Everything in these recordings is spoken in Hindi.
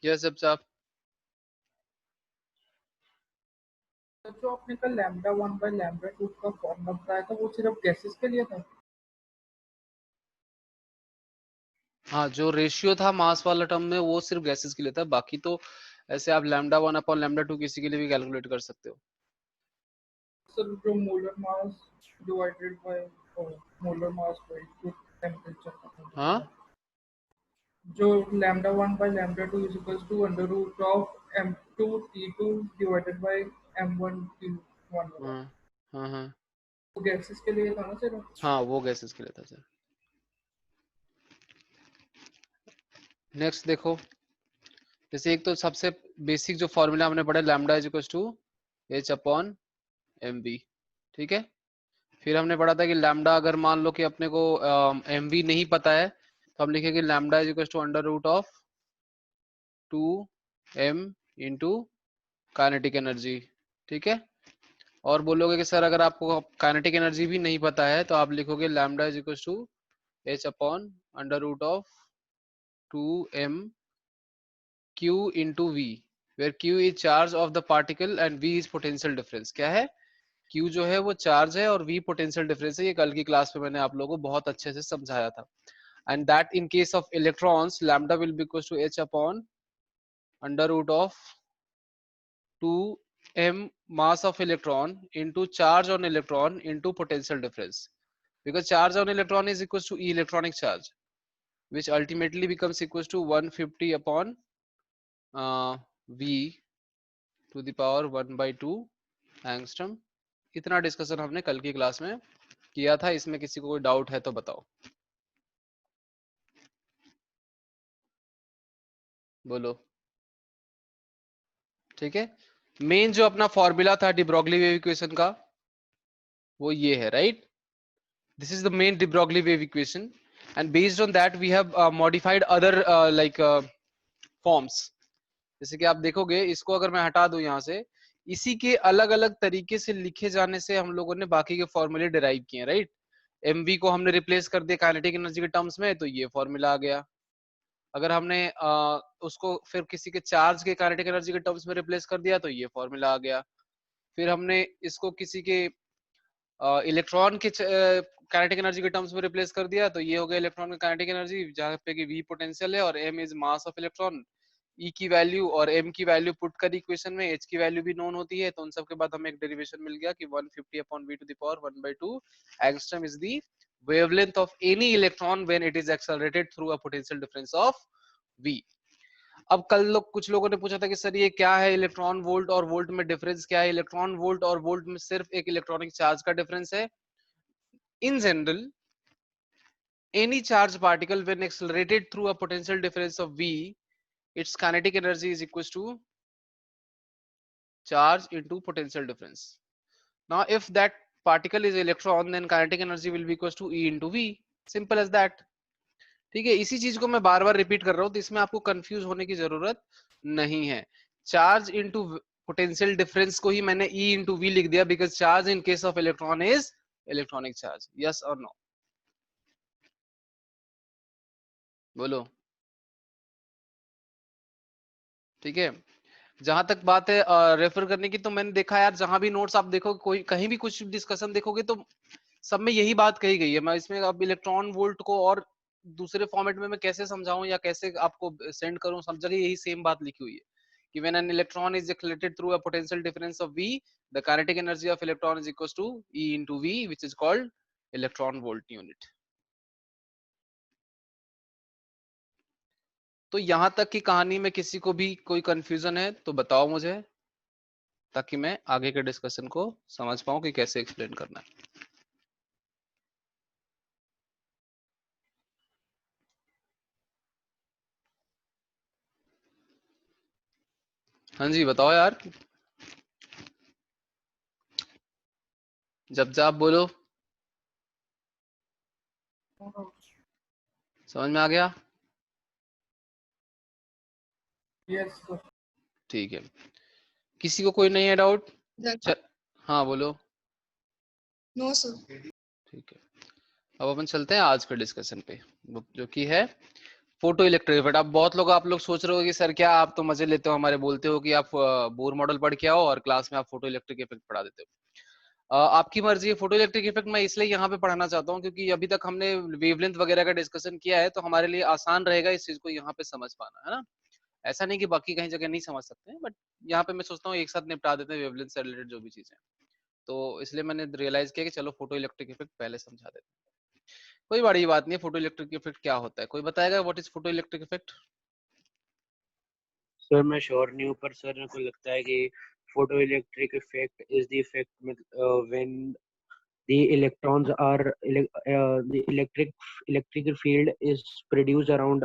यस साहब। जो आपने कल लैम्डा 1 बाय लैम्डा 2 का फॉर्मूला बताया था वो सिर्फ गैसेस के लिए था? हाँ, जो रेशियो था मास वाला टर्म में वो सिर्फ गैसेस के लिए था, बाकी तो ऐसे आप लैम्डा 1 अपॉन लैम्डा 2 किसी के लिए भी कैलकुलेट कर सकते हो। सर जो molar mass divided by molar mass by temperature का हाँ, फॉर्मूला, जो lambda 1 by lambda 2 is equals to under root of m2 t2 divided by m1 t1 वाला, हाँ, हाँ, हाँ, वो गैसेस के लिए था ना सर? हाँ, वो गैसेस के लिए था सर। नेक्स्ट देखो, जैसे एक तो सबसे बेसिक जो फॉर्मूला हमने पढ़ा, lambda is equal to h upon m b, ठीक है। फिर हमने पढ़ा था कि लैम्डा अगर मान लो कि अपने को एम बी नहीं पता है तो हम लिखेंगे lambda is equal to under root of 2m into kinetic energy, ठीक है। और बोलोगे कि सर अगर आपको काइनेटिक एनर्जी भी नहीं पता है तो आप लिखोगे lambda is equal to h upon under root of 2m q into v, where q is charge of the particle and v is potential difference. क्या है? q जो है वो चार्ज है और v पोटेंशियल डिफरेंस है। ये कल की क्लास में मैंने आप लोगों को बहुत अच्छे से समझाया था। And that in case of electrons lambda will be equal to h upon under root of 2m mass of electron into charge on electron into potential difference, because charge on electron is equals to E electronic charge, which ultimately becomes equals to 150 upon V to the power 1 by 2 angstrom. इतना डिस्कशन हमने कल की क्लास में किया था। इसमें किसी को कोई डाउट है तो बताओ, बोलो। ठीक है, मेन जो अपना फॉर्मूला था डी ब्रोगली वेव इक्वेशन का वो ये है, right. This is the main de Broglie wave equation, and based on that we have modified other forms. जैसे कि आप देखोगे, इसको अगर मैं हटा दूं यहाँ से, इसी के अलग अलग तरीके से लिखे जाने से हम लोगों ने बाकी के फॉर्मूले डिराइव किए, राइट। mv को हमने रिप्लेस कर दिया काइनेटिक एनर्जी के टर्म्स में, तो ये फॉर्मूला आ गया। अगर हमने उसको फिर किसी के चार्ज के काइनेटिक एनर्जी के टर्म्स में रिप्लेस कर दिया तो ये फॉर्मूला आ गया। फिर हमने इसको किसी के इलेक्ट्रॉन के काइनेटिक एनर्जी के टर्म्स में रिप्लेस कर दिया तो ये हो गया इलेक्ट्रॉन का काइनेटिक एनर्जी, जहाँ पे कि v पोटेंशियल है और m is mass of electron. E की वैल्यू और m की वैल्यू पुट कर इक्वेशन में, h की वैल्यू भी नोन होती है, तो उन सब के बाद हमें एक डेरिवेशन मिल गया कि 150 upon v to the power 1 by 2 angstrom is the wavelength of any electron when it is accelerated through a potential difference of v। अब कल कुछ लोगों ने पूछा था कि सर ये क्या है इलेक्ट्रॉन वोल्ट और वोल्ट में डिफरेंस क्या है। इलेक्ट्रॉन वोल्ट और वोल्ट में सिर्फ एक इलेक्ट्रॉनिक चार्ज का डिफरेंस है। In general any charged particle when accelerated through a potential difference of v, its kinetic energy is equals to charge into potential difference. Now if that particle is electron then kinetic energy will be equals to E into v, simple as that। ठीक है, इसी चीज को मैं बार बार रिपीट कर रहा हूं तो इसमें आपको कंफ्यूज होने की जरूरत नहीं है। चार्ज इंटू पोटेंशियल डिफरेंस को ही मैंने E इंटू वी लिख दिया, because charge in case of electron is electronic charge. Yes और नो, बोलो। ठीक है, जहां तक बात है रेफर करने की, तो मैंने देखा यार जहां भी नोट्स आप देखोगे, कोई कहीं भी कुछ डिस्कशन देखोगे तो सब में यही बात कही गई है। मैं इसमें अब इलेक्ट्रॉन वोल्ट को और दूसरे फॉर्मेट में मैं कैसे समझाऊं या कैसे आपको सेंड करूं, सब जगह यही सेम बात लिखी हुई है कि when an electron is accelerated through a potential difference of v, the kinetic energy of electron is equal to E into v, which is called electron volt unit. तो यहां तक की कहानी में किसी को भी कोई कंफ्यूजन है तो बताओ मुझे, ताकि मैं आगे के डिस्कशन को समझ पाऊं कि कैसे एक्सप्लेन करना है। हाँ जी बताओ यार, जब जब बोलो। समझ में आ गया? Yes sir. ठीक है, किसी को कोई नहीं है डाउट? हाँ बोलो। No sir. ठीक है, अब अपन चलते हैं आज के डिस्कशन पे, जो कि है फोटो इलेक्ट्रिक इफेक्ट। अब बहुत लोग आप लोग सोच रहे हो कि सर क्या आप तो मजे लेते हो, हमारे बोलते हो कि आप बोर मॉडल पढ़ के आओ और क्लास में आप फोटो इलेक्ट्रिक इफेक्ट पढ़ा देते हो। आपकी मर्जी है। फोटो इलेक्ट्रिक इफेक्ट मैं इसलिए यहाँ पे पढ़ाना चाहता हूँ क्योंकि अभी तक हमने वेवलेंथ वगैरह का डिस्कशन किया है, तो हमारे लिए आसान रहेगा इस चीज को यहाँ पे समझ पाना, है ना। ऐसा नहीं कि बाकी कहीं जगह नहीं समझ सकते हैं, बट यहाँ पे मैं सोचता हूँ एक साथ निपटा देते हैं वेवलेंथ से रिलेटेड जो भी चीजें। तो इसलिए मैंने रियलाइज किया कि चलो फोटो इलेक्ट्रिक इफेक्ट पहले समझा देते हैं। कोई बड़ी बात नहीं है। फोटो इलेक्ट्रिक इफेक्ट क्या होता है, कोई बताएगा what is photo electric effect? Sir मैं श्योर नहीं हूँ, पर सर मेरे को लगता है कि photo electric effect is the effect when the electrons are the electric field is produced around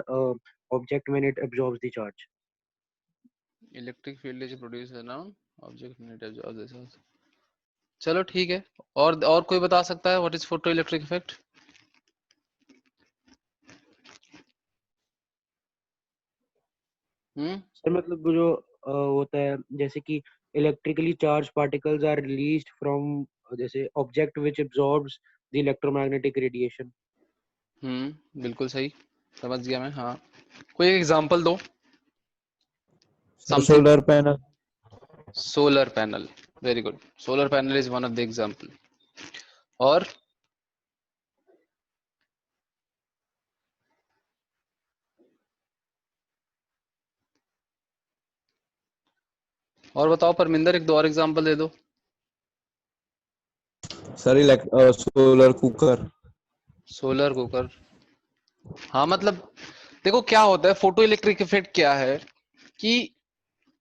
object when it absorbs the charge. Electric field is produce around object when it absorbs the charge। चलो ठीक है। और कोई बता सकता है what is photo electric effect? Sir मतलब जो होता है जैसे कि electrically charged particles are released from जैसे object which absorbs the electromagnetic radiation. बिल्कुल सही, समझ गया मैं। हाँ, कोई एग्जांपल दो। Something. Solar panel. Solar panel, very good. Solar panel is one of the example. और बताओ परमिंदर, एक दो और एग्जांपल दे दो। Sir solar cooker. Solar cooker. हाँ मतलब देखो क्या होता है, फोटो इलेक्ट्रिक इफेक्ट क्या है कि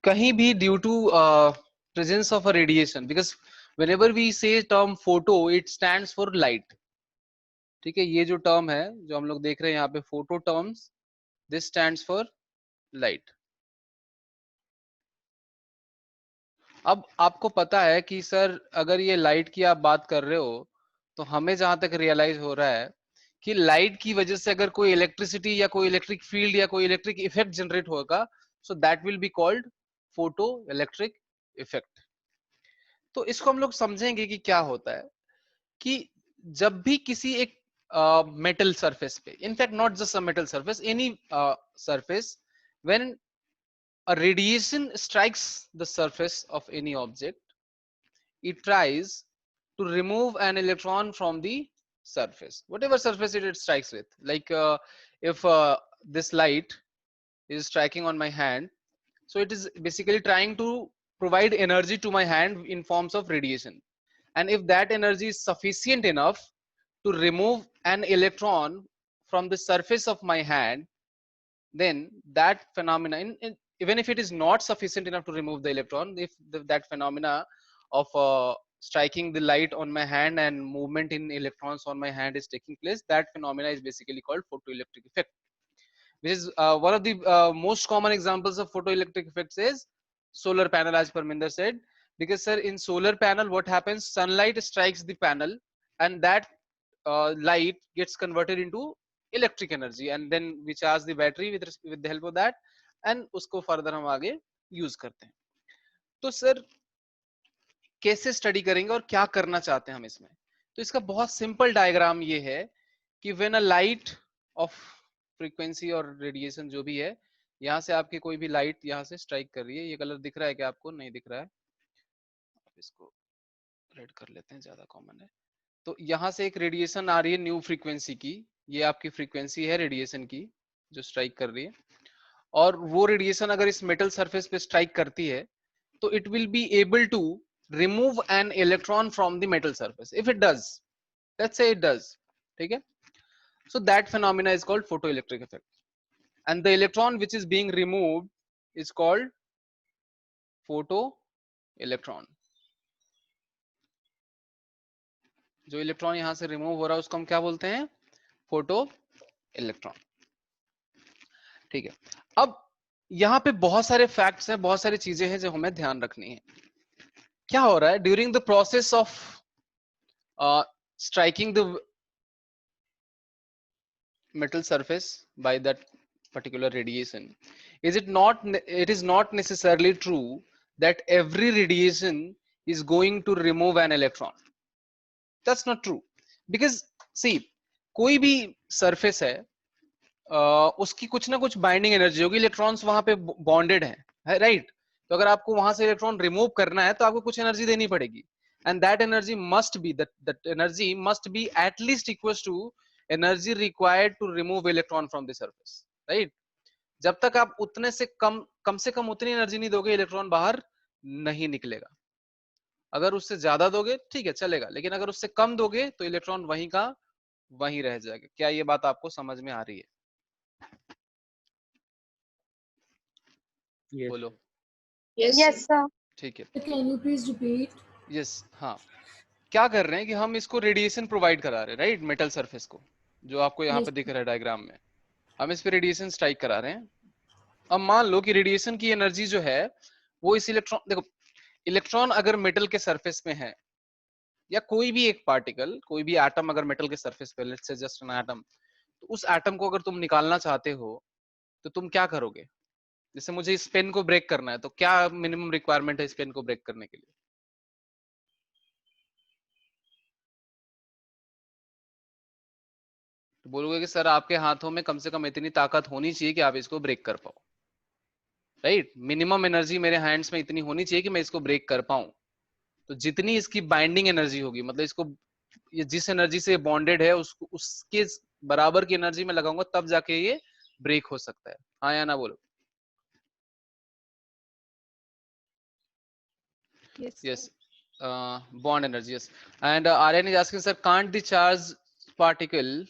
कहीं भी due to presence of a radiation, because whenever we say term photo it stands for light। ठीक है, ये जो टर्म है जो हम लोग देख रहे हैं यहाँ पे photo terms, this stands for light. अब आपको पता है कि सर अगर ये लाइट की आप बात कर रहे हो तो हमें जहां तक रियलाइज हो रहा है कि लाइट की वजह से अगर कोई इलेक्ट्रिसिटी या कोई इलेक्ट्रिक फील्ड या कोई इलेक्ट्रिक इफेक्ट जनरेट होगा, so that will be called photo electric effect. तो इसको हम लोग समझेंगे कि क्या होता है कि जब भी किसी एक मेटल सरफेस पे, in fact not just a metal surface, any surface, when a radiation strikes the surface of any object, it tries to remove an electron from the surface, whatever surface it strikes with. Like if this light is striking on my hand, so it is basically trying to provide energy to my hand in forms of radiation, and if that energy is sufficient enough to remove an electron from the surface of my hand, then that phenomena, even if it is not sufficient enough to remove the electron, if that phenomena of striking the light on my hand and movement in electrons on my hand is taking place, that phenomena is basically called photoelectric effect, which is one of the most common examples of photoelectric effects is solar panel, as Parminder said. Because sir, in solar panel what happens, sunlight strikes the panel and that light gets converted into electric energy, and then we charge the battery with the help of that, and उसको further हम आगे use करते हैं। तो सर कैसे स्टडी करेंगे और क्या करना चाहते हैं हम इसमें? तो इसका बहुत सिंपल डायग्राम ये है कि when a light of frequency और रेडिएशन जो भी है, यहाँ से आपकी कोई भी लाइट यहाँ से स्ट्राइक कर रही है, ये कलर दिख रहा है क्या आपको? नहीं दिख रहा है, इसको रेड कर लेते हैं, ज्यादा कॉमन है। तो यहाँ से एक रेडिएशन आ रही है न्यू फ्रीक्वेंसी की, ये आपकी फ्रीक्वेंसी है रेडिएशन की जो स्ट्राइक कर रही है, और वो रेडिएशन अगर इस मेटल सरफेस पे स्ट्राइक करती है तो it will be able to remove an electron from the metal surface. If it does, let's say it does, ठीक है, so that phenomena is called photoelectric effect, and the electron which is being removed is called photoelectron। जो इलेक्ट्रॉन यहां से रिमूव हो रहा है उसको हम क्या बोलते हैं? Photo electron. ठीक है, अब यहाँ पे बहुत सारे फैक्ट्स हैं, बहुत सारी चीजें हैं जो हमें ध्यान रखनी है। क्या हो रहा है during the process of striking the metal surface by that particular radiation, is it not, it is not necessarily true that every radiation is going to remove an electron. That's not true, because see कोई भी surface है उसकी कुछ ना कुछ बाइंडिंग एनर्जी होगी, इलेक्ट्रॉन्स वहां पे बॉन्डेड है राइट। तो अगर आपको वहां से इलेक्ट्रॉन रिमूव करना है तो आपको कुछ एनर्जी देनी पड़ेगी, and that energy must be that energy must be at least equal to energy required to remove electron from the surface, right. जब तक आप उतने से कम उतनी एनर्जी नहीं दोगे, इलेक्ट्रॉन बाहर नहीं निकलेगा। अगर उससे ज्यादा दोगे ठीक है चलेगा, लेकिन अगर उससे कम दोगे तो इलेक्ट्रॉन वहीं का वहीं रह जाएगा। क्या ये बात आपको समझ में आ रही है? Yes, बोलो। sir. Yes, Yes, sir. sir. ठीक है, Can you please repeat? Yes हाँ। क्या कर रहे हैं कि हम इसको रेडिएशन प्रोवाइड करा रहे हैं, राइट, मेटल सरफेस को, जो आपको यहाँ Yes. पे दिख रहा है डायग्राम में। हम इस पे रेडिएशन स्ट्राइक करा रहे हैं। अब मान लो कि रेडिएशन की एनर्जी जो है वो इस इलेक्ट्रॉन, देखो इलेक्ट्रॉन अगर मेटल के सरफेस में है, या कोई भी एक पार्टिकल, कोई भी एटम अगर मेटल के सरफेस पे, let's say just an atom, तो उस एटम को अगर तुम निकालना चाहते हो तो तुम क्या करोगे? जैसे मुझे इस पेन को ब्रेक करना है, तो क्या मिनिमम रिक्वायरमेंट है इस पेन को ब्रेक करने के लिए? तो बोलोगे कि सर आपके हाथों में कम से कम इतनी ताकत होनी चाहिए कि आप इसको ब्रेक कर पाओ, राइट। मिनिमम एनर्जी मेरे हैंड्स में इतनी होनी चाहिए कि मैं इसको ब्रेक कर पाऊं। तो जितनी इसकी बाइंडिंग एनर्जी होगी, मतलब इसको ये जिस एनर्जी से बॉन्डेड है उसको उसके बराबर की एनर्जी में लगाऊंगा, तब जाके ये ब्रेक हो सकता है। हाँ या ना बोलो? Yes, yes sir. bond energy, yes. And Aryan is asking, sir, can't the charged particle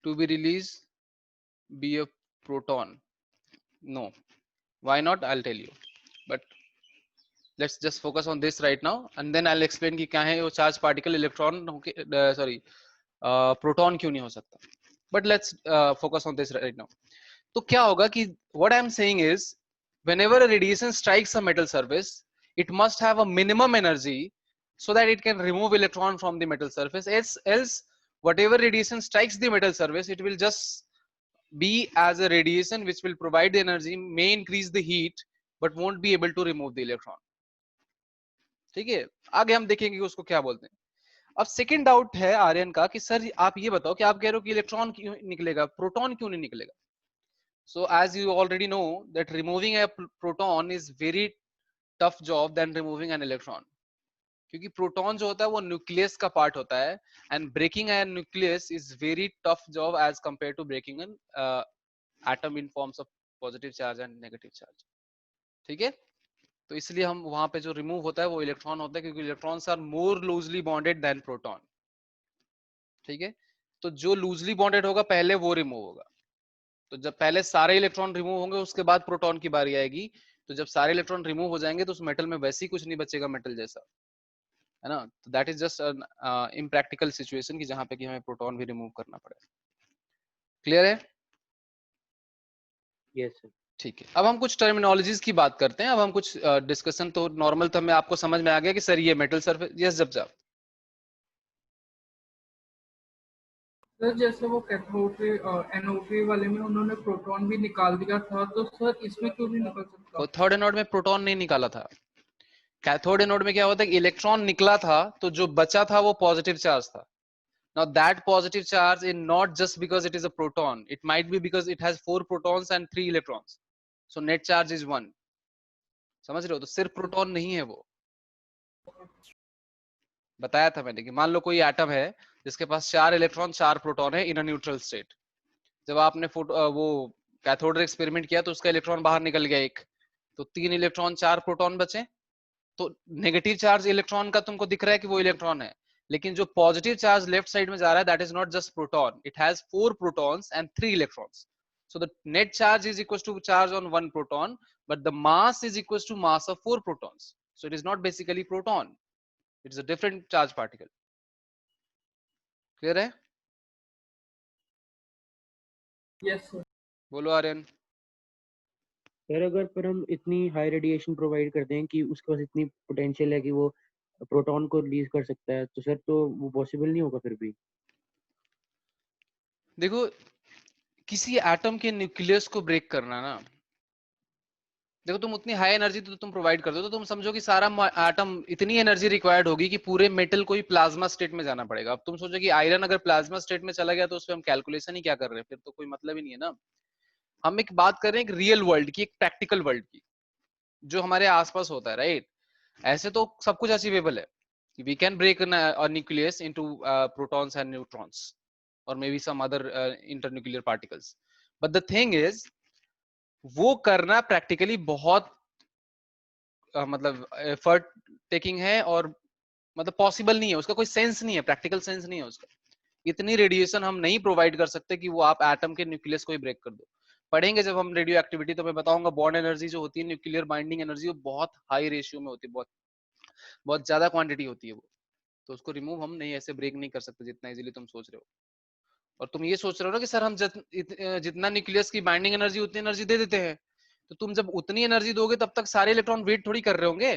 to be released be a proton? No. Why not? I'll tell you, but let's just focus on this right now, and then I'll explain कि क्या है वो charge particle electron sorry proton क्यों नहीं हो सकता। but let's focus on this right now. तो क्या होगा कि what I'm saying is, whenever a radiation strikes a metal surface, it must have a minimum energy so that it can remove electron from the metal surface. Else whatever radiation strikes the metal surface, it will just be as a radiation which will provide the energy, may increase the heat, but won't be able to remove the electron. ठीक है, आगे हम देखेंगे कि उसको क्या बोलते हैं। अब सेकंड डाउट है आर्यन का कि सर आप ये बताओ कि आप कह रहे हो कि इलेक्ट्रॉन क्यों निकलेगा, प्रोटॉन क्यों नहीं निकलेगा? So as you already know that removing a proton is very tough job than removing an electron, क्योंकि प्रोटॉन जो होता है वो न्यूक्लियस का पार्ट होता है, and breaking a nucleus is very tough job as compare to breaking an atom in forms of positive charge and negative charge. ठीक है, तो इसलिए हम वहां पे जो रिमूव होता है वो इलेक्ट्रॉन होता है, क्योंकि electrons are more loosely bonded than proton. ठीक है, तो जो लूजली बॉन्डेड होगा पहले वो रिमूव होगा। तो जब पहले सारे इलेक्ट्रॉन रिमूव होंगे उसके बाद प्रोटॉन की बारी आएगी। तो जब सारे इलेक्ट्रॉन रिमूव हो जाएंगे तो उस मेटल में वैसे ही कुछ नहीं बचेगा मेटल जैसा, है ना। तो that is just impractical situation कि जहां पे कि हमें प्रोटॉन भी रिमूव करना पड़े। क्लियर है? Yes, sir. ठीक है, अब हम कुछ टर्मिनोलॉजीज की बात करते हैं। अब हम कुछ डिस्कशन तो नॉर्मल तो हमें आपको समझ में आ गया कि सर ये मेटल सरफेस, यस जब सर जैसे वो कैथोड रे एनोड रे वाले में उन्होंने प्रोटॉन भी निकाल दिया था, तो सर इसमें क्यों नहीं निकल सकता? थर्ड एनोड में प्रोटॉन नहीं निकाला था। कैथोड एनोड में क्या होता है कि इलेक्ट्रॉन निकला था तो जो बचा था वो पॉजिटिव चार्ज था। Now that positive charge is not just because it is a proton, it might be because it has 4 protons and 3 electrons, so net charge is 1. समझ रहे हो? तो सिर्फ प्रोटॉन नहीं है वो। बताया था मैंने कि मान लो कोई एटम है जिसके पास 4 इलेक्ट्रॉन 4 प्रोटॉन है इन अ न्यूट्रल स्टेट। जब आपने वो कैथोड रे एक्सपेरिमेंट किया तो उसका इलेक्ट्रॉन बाहर निकल गया एक, तो 3 इलेक्ट्रॉन 4 प्रोटॉन बचे। तो नेगेटिव चार्ज इलेक्ट्रॉन का तुमको दिख रहा है कि वो इलेक्ट्रॉन है, लेकिन जो पॉजिटिव चार्ज लेफ्ट साइड में जा रहा है that is not just proton, it has 4 protons and 3 electrons. So the net charge is equal to charge on 1 proton, but the mass is equal to mass of 4 protons. So it is not basically proton, it is a different charge particle. Clear है? Yes sir. बोलो आर्यन। सर अगर पर हम इतनी हाई रेडिएशन प्रोवाइड करते हैं कि उसके पास इतनी पोटेंशियल है कि वो प्रोटॉन को रिलीज कर सकता है, तो सर तो वो पॉसिबल नहीं होगा फिर भी। देखो किसी एटम के न्यूक्लियस को ब्रेक करना ना, देखो तुम उतनी हाई एनर्जी तो तुम प्रोवाइड कर दो तो तुम समझो कि सारा एटम इतनी एनर्जी रिक्वायर्ड होगी कि पूरे मेटल को ही प्लाज्मा स्टेट में जाना पड़ेगा। अब तुम सोचो कि आयरन अगर प्लाज्मा स्टेट में चला गया तो उस पर हम कैलकुलेशन ही क्या कर रहे हैं, फिर तो कोई मतलब ही नहीं है ना। हम एक बात कर रहे हैं एक रियल वर्ल्ड की, एक प्रैक्टिकल वर्ल्ड की, जो हमारे आसपास होता है, राइट। ऐसे तो सब कुछ अचीवेबल है, we can break nucleus into protons and neutrons और may be some other internuclear particles, but the thing is वो करना प्रैक्टिकली बहुत मतलब एफर्ट टेकिंग है और मतलब पॉसिबल नहीं है, उसका कोई सेंस नहीं है, प्रैक्टिकल सेंस नहीं है उसका। इतनी रेडिएशन हम नहीं प्रोवाइड कर सकते कि वो आप एटम के न्यूक्लियस को ही ब्रेक कर दो। पढ़ेंगे जब हम रेडियो एक्टिविटी तो मैं बताऊंगा बॉन्ड एनर्जी जो होती है, न्यूक्लियर बाइंडिंग एनर्जी, वो बहुत हाई रेशियो में होती है, बहुत बहुत ज्यादा क्वांटिटी होती है वो। तो उसको रिमूव हम नहीं ऐसे ब्रेक नहीं कर सकते जितना इजीली तुम सोच रहे हो। और तुम ये सोच रहे हो ना कि सर हम जितना न्यूक्लियस की बाइंडिंग एनर्जी उतनी एनर्जी दे देते हैं, तो तुम जब उतनी एनर्जी दोगे तब तक सारे इलेक्ट्रॉन वेट थोड़ी कर रहे होंगे।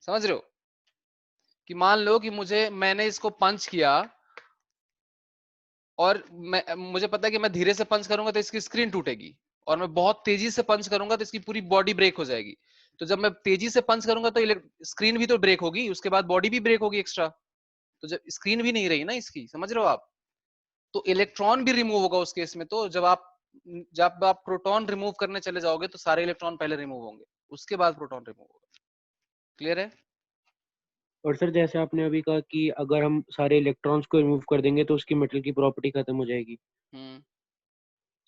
समझ रहे हो कि मान लो कि मैंने इसको पंच किया और मुझे पता है कि मैं धीरे से पंच करूंगा तो इसकी स्क्रीन टूटेगी, और मैं बहुत तेजी से पंच करूंगा तो इसकी पूरी बॉडी ब्रेक हो जाएगी। तो जब मैं तेजी से पंच करूंगा तो स्क्रीन भी तो ब्रेक होगी, उसके बाद बॉडी भी ब्रेक होगी एक्स्ट्रा, तो जब स्क्रीन भी नहीं रही ना इसकी, समझ रहे हो आप। तो इलेक्ट्रॉन भी रिमूव होगा उस केस में। तो जब आप प्रोटॉन रिमूव करने चले जाओगे तो सारे इलेक्ट्रॉन पहले रिमूव होंगे, उसके बाद प्रोटॉन रिमूव होगा। क्लियर है। और सर जैसे आपने अभी कहा कि अगर हम सारे इलेक्ट्रॉन्स को रिमूव कर देंगे तो उसकी मेटल की प्रॉपर्टी खत्म हो जाएगी, हम्म।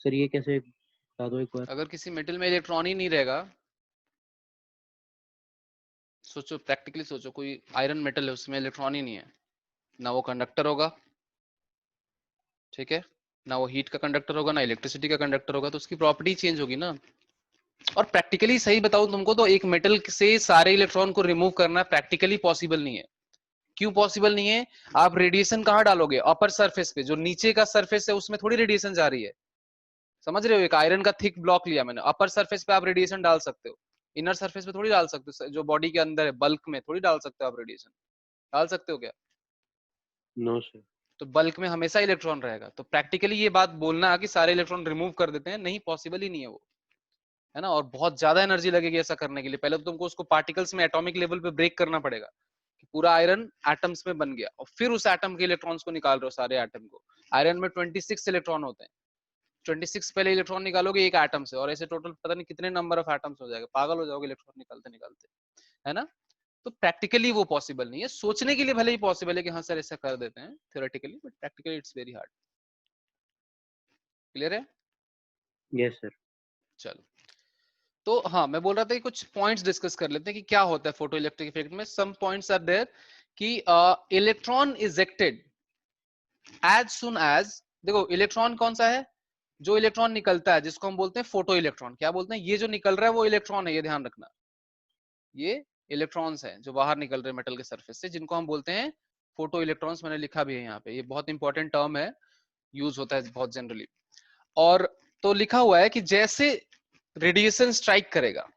सर ये कैसे, बता दो एक बार। अगर किसी मेटल में इलेक्ट्रॉन ही नहीं रहेगा, सोचो प्रैक्टिकली सोचो, कोई आयरन मेटल है उसमें इलेक्ट्रॉन ही नहीं है, ना वो कंडक्टर होगा, ठीक है, ना वो हीट का कंडक्टर होगा, ना इलेक्ट्रिसिटी का कंडक्टर होगा, तो उसकी प्रॉपर्टी चेंज होगी ना। और प्रैक्टिकली सही बताऊं तुमको तो एक मेटल से सारे इलेक्ट्रॉन को रिमूव करना प्रैक्टिकली पॉसिबल नहीं है। क्यों पॉसिबल नहीं है? आप रेडिएशन कहाँ डालोगे? अपर सरफेस पे, जो नीचे का सरफेस है उसमें थोड़ी रेडिएशन जा रही है। समझ रहे हो, एक आयरन का थिक ब्लॉक लिया मैंने, अपर सरफेस पे आप रेडिएशन डाल सकते हो, इनर सरफेस पे थोड़ी डाल सकते हो, जो बॉडी के अंदर है बल्क में थोड़ी डाल सकते हो आप रेडिएशन। डाल सकते हो क्या? No sir. तो बल्क में हमेशा इलेक्ट्रॉन रहेगा। तो प्रैक्टिकली ये बात बोलना कि सारे इलेक्ट्रॉन रिमूव कर देते हैं, नहीं, पॉसिबल ही नहीं है वो, है ना। और बहुत ज्यादा एनर्जी लगेगी ऐसा करने के लिए। पहले तो तुमको उसको पार्टिकल्स में एटॉमिक लेवल पे ब्रेक करना पड़ेगा कि पूरा आयरन एटम्स में बन गया, और फिर उस एटम के इलेक्ट्रॉन्स को निकाल रहे हो सारे एटम को। आयरन में 26 इलेक्ट्रॉन होते हैं, 26 पहले इलेक्ट्रॉन निकालोगे एक एटम से, और ऐसे टोटल पता नहीं कितने नंबर ऑफ एटम्स हो जाएगा, पागल हो जाओगे इलेक्ट्रॉन निकालते निकालते, है ना। तो प्रैक्टिकली वो पॉसिबल नहीं है। सोचने के लिए भले ही पॉसिबल है कि हाँ सर ऐसा कर देते हैं theoretically, but practically it's very hard. Clear है। Yes sir. चलो, तो हाँ मैं बोल रहा था कि कुछ पॉइंट्स डिस्कस कर लेते हैं कि क्या होता है फोटो इलेक्ट्रिक इफेक्ट में। सम पॉइंट्स आर देयर कि electron ejected as soon as, देखो इलेक्ट्रॉन कौन सा है? जो इलेक्ट्रॉन निकलता है जिसको हम बोलते हैं फोटो इलेक्ट्रॉन। क्या बोलते हैं? ये जो निकल रहा है वो इलेक्ट्रॉन है, ये ध्यान रखना। ये इलेक्ट्रॉन्स हैं जो बाहर निकल रहे हैं मेटल के सरफेस से, जिनको हम बोलते हैं फोटो इलेक्ट्रॉन्स। मैंने लिखा भी है यहाँ पे, ये बहुत इंपॉर्टेंट टर्म है, यूज होता है बहुत जनरली। और तो लिखा हुआ है कि जैसे रेडिएशन स्ट्राइक करेगा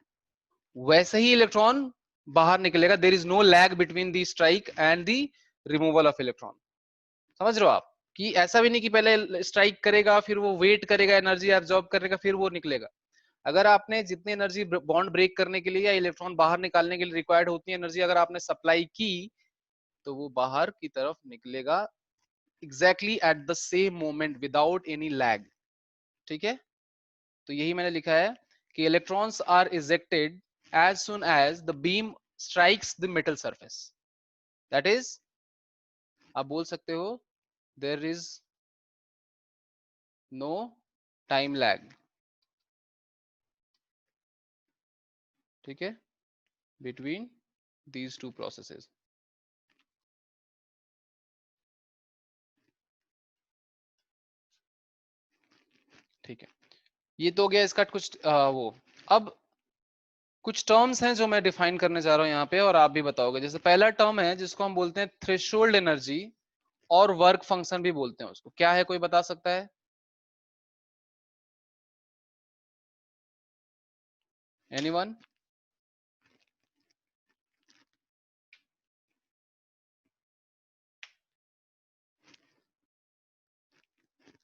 वैसे ही इलेक्ट्रॉन बाहर निकलेगा। There is no lag between the strike and the removal of electron. समझ रहे हो आप कि ऐसा भी नहीं कि पहले स्ट्राइक करेगा फिर वो वेट करेगा, एनर्जी एब्जॉर्ब करेगा, फिर वो निकलेगा। अगर आपने जितनी एनर्जी बॉन्ड ब्रेक करने के लिए या इलेक्ट्रॉन बाहर निकालने के लिए रिक्वायर्ड होती है एनर्जी अगर आपने सप्लाई की, तो वो बाहर की तरफ निकलेगा exactly at the same moment without any lag. ठीक है, तो यही मैंने लिखा है कि electrons are ejected as soon as the beam strikes the metal surface. That is, आप बोल सकते हो there is no time lag, ठीक है, बिटवीन दीज टू प्रोसेसेस। ठीक है, ये तो हो गया इसका कुछ वो। अब कुछ टर्म्स हैं जो मैं डिफाइन करने जा रहा हूं यहाँ पे, और आप भी बताओगे। जैसे पहला टर्म है जिसको हम बोलते हैं थ्रेशोल्ड एनर्जी, और वर्क फंक्शन भी बोलते हैं उसको। क्या है, कोई बता सकता है? एनीवन?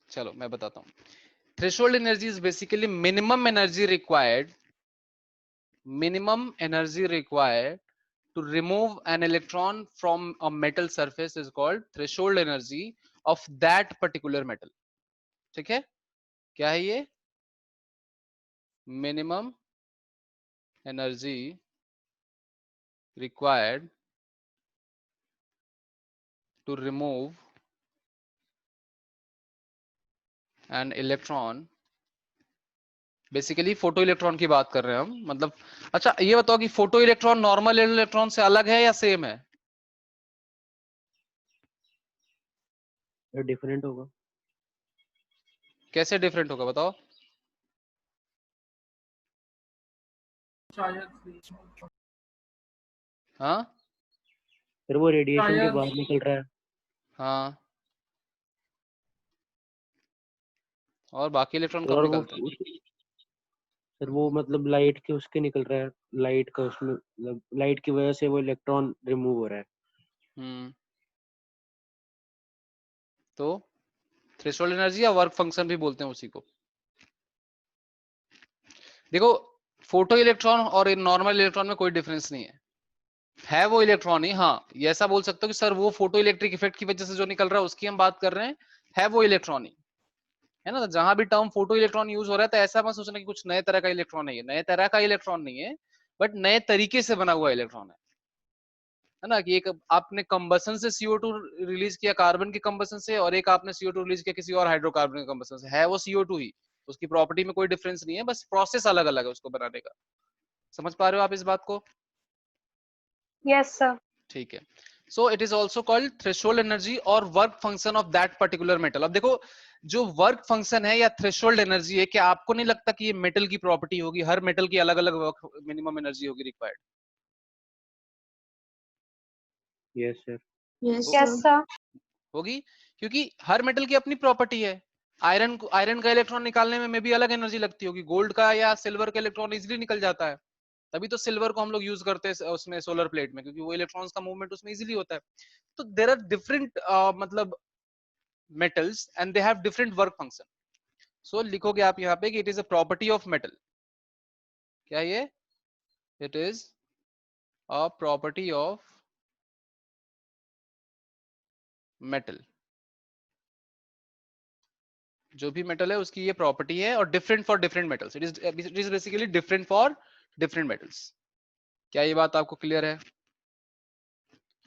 चलो मैं बताता हूँ। threshold energy is basically minimum energy required to remove an electron from a metal surface is called threshold energy of that particular metal. ठीक है, क्या है ये? Minimum energy required to remove an electron, basically photo electron की बात कर रहे हैं हम, मतलब अच्छा ये बताओ कि फोटो इलेक्ट्रॉन नॉर्मल इलेक्ट्रॉन से अलग है या सेम है? डिफरेंट होगा। कैसे डिफरेंट होगा बताओ? शायद हाँ फिर वो रेडिएशन के शायद बाहर निकल रहा है। हाँ, और बाकी इलेक्ट्रॉन कब और वो निकलते हैं? सर वो मतलब लाइट के उसके निकल रहा है, लाइट का उसमें मतलब लाइट की वजह से वो इलेक्ट्रॉन रिमूव हो रहा है। तो थ्रेशोल्ड एनर्जी या वर्क फंक्शन भी बोलते हैं उसी को। देखो फोटो इलेक्ट्रॉन और नॉर्मल इलेक्ट्रॉन में कोई डिफरेंस नहीं है वो इलेक्ट्रॉन ही। हाँ ये ऐसा बोल सकते हो कि सर वो फोटो इलेक्ट्रिक इफेक्ट की वजह से जो निकल रहा है उसकी हम बात कर रहे हैं, है वो इलेक्ट्रॉन ही है ना। तो जहां भी टर्म फोटो इलेक्ट्रॉन यूज हो रहा है तो ऐसा मत सोचना कि कुछ नए तरह का इलेक्ट्रॉन नहीं है, नए तरह का इलेक्ट्रॉन नहीं है, बट नए तरीके से बना हुआ इलेक्ट्रॉन है ना। कि एक आपने कंबसन से CO2 रिलीज किया कार्बन के कंबसन से, और एक आपने CO2 रिलीज किया किसी और हाइड्रोकार्बन के कंबसन से, है वो CO2 ही, उसकी प्रॉपर्टी में कोई डिफरेंस नहीं है, बस प्रोसेस अलग अलग है उसको बनाने का। समझ पा रहे हो आप इस बात को? Yes, sir. ठीक है। So it is also called threshold energy और work function of that particular metal. अब देखो जो वर्क फंक्शन है या थ्रेशोल्ड एनर्जी है, क्या आपको नहीं लगता कि ये मेटल की प्रॉपर्टी होगी? हर मेटल की अलग अलग वर्क मिनिमम एनर्जी होगी required. Yes sir. Yes, Yes, sir. sir. होगी, क्योंकि हर मेटल की अपनी प्रॉपर्टी है। आयरन का इलेक्ट्रॉन निकालने में भी अलग एनर्जी लगती होगी, गोल्ड का या सिल्वर का इलेक्ट्रॉन इजीली निकल जाता है, तभी तो सिल्वर को हम लोग यूज करते हैं उसमें सोलर प्लेट में, क्योंकि वो इलेक्ट्रॉन्स का मूवमेंट उसमें इजीली होता है। तो देयर आर डिफरेंट मतलब metals and they have different work function. So लिखोगे आप यहाँ पे कि it is a property of metal। क्या ये? It is a property of metal। जो भी मेटल है उसकी ये प्रॉपर्टी है, और different for different metals. It is basically different for different metals. क्या ये बात आपको क्लियर है?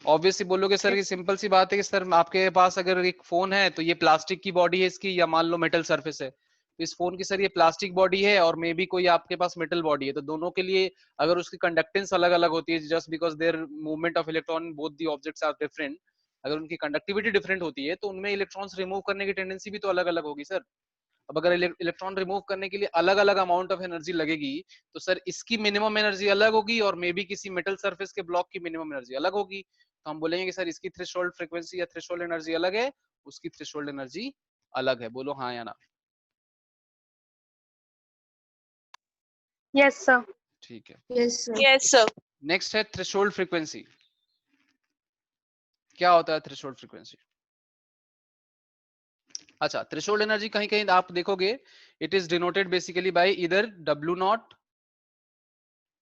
ऑब्वियसली बोलोगे सर ये सिंपल सी बात है कि सर आपके पास अगर एक फोन है तो ये प्लास्टिक की बॉडी है इसकी, या मान लो मेटल सरफेस है, तो इस फोन की सर ये प्लास्टिक बॉडी है और मे बी कोई आपके पास मेटल बॉडी है, तो दोनों के लिए अगर उसकी कंडक्टेंस अलग अलग होती है just because their movement of electron both the objects are different, अगर उनकी कंडक्टिविटी डिफरेंट होती है तो उनमें इलेक्ट्रॉन्स रिमूव करने की टेंडेंसी भी तो अलग अलग होगी सर। अब अगर इलेक्ट्रॉन रिमूव करने के लिए अलग अलग अमाउंट ऑफ एनर्जी लगेगी तो सर इसकी मिनिमम एनर्जी अलग होगी और मे बी किसी मेटल सरफेस के ब्लॉक की मिनिमम एनर्जी अलग होगी। तो हम बोलेंगे कि सर इसकी थ्रेशोल्ड फ्रीक्वेंसी या थ्रेशोल्ड एनर्जी अलग है, उसकी थ्रेशोल्ड एनर्जी अलग है। बोलो हाँ या ना। Yes, sir. ठीक है। Yes, sir. Yes, sir. Next है थ्रेशोल्ड फ्रीक्वेंसी। क्या होता है थ्रेशोल्ड फ्रीक्वेंसी? अच्छा थ्रेशोल्ड एनर्जी कहीं कहीं आप देखोगे it is denoted basically bye इधर W0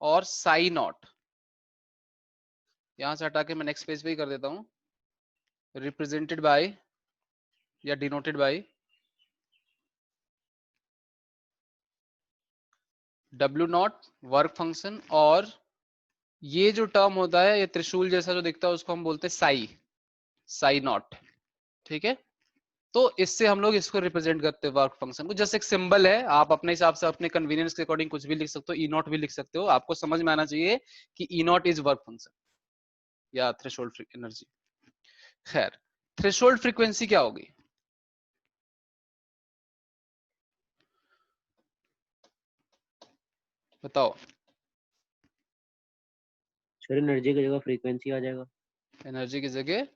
और साई नॉट। यहां से हटा के मैं नेक्स्ट पेज पे ही कर देता हूं, रिप्रेजेंटेड बाय या denoted by W0 work function, और ये जो टर्म होता है ये त्रिशूल जैसा जो दिखता है उसको हम बोलते हैं साई नॉट। ठीक है, तो इससे हम लोग इसको रिप्रेजेंट करते हैं वर्क फंक्शन को। जैसे एक सिंबल है, आप अपने हिसाब से अपने कन्वीनियंस के अकॉर्डिंग कुछ भी लिख सकते हो, ई नॉट भी लिख सकते हो, आपको समझ में आना चाहिए कि ई नॉट इज वर्क फंक्शन या थ्रेशोल्ड एनर्जी। खैर थ्रेशोल्ड फ्रीक्वेंसी क्या होगी? बताओ। सर एनर्जी की जगह फ्रीक्वेंसी आ जाएगा। एनर्जी की जगह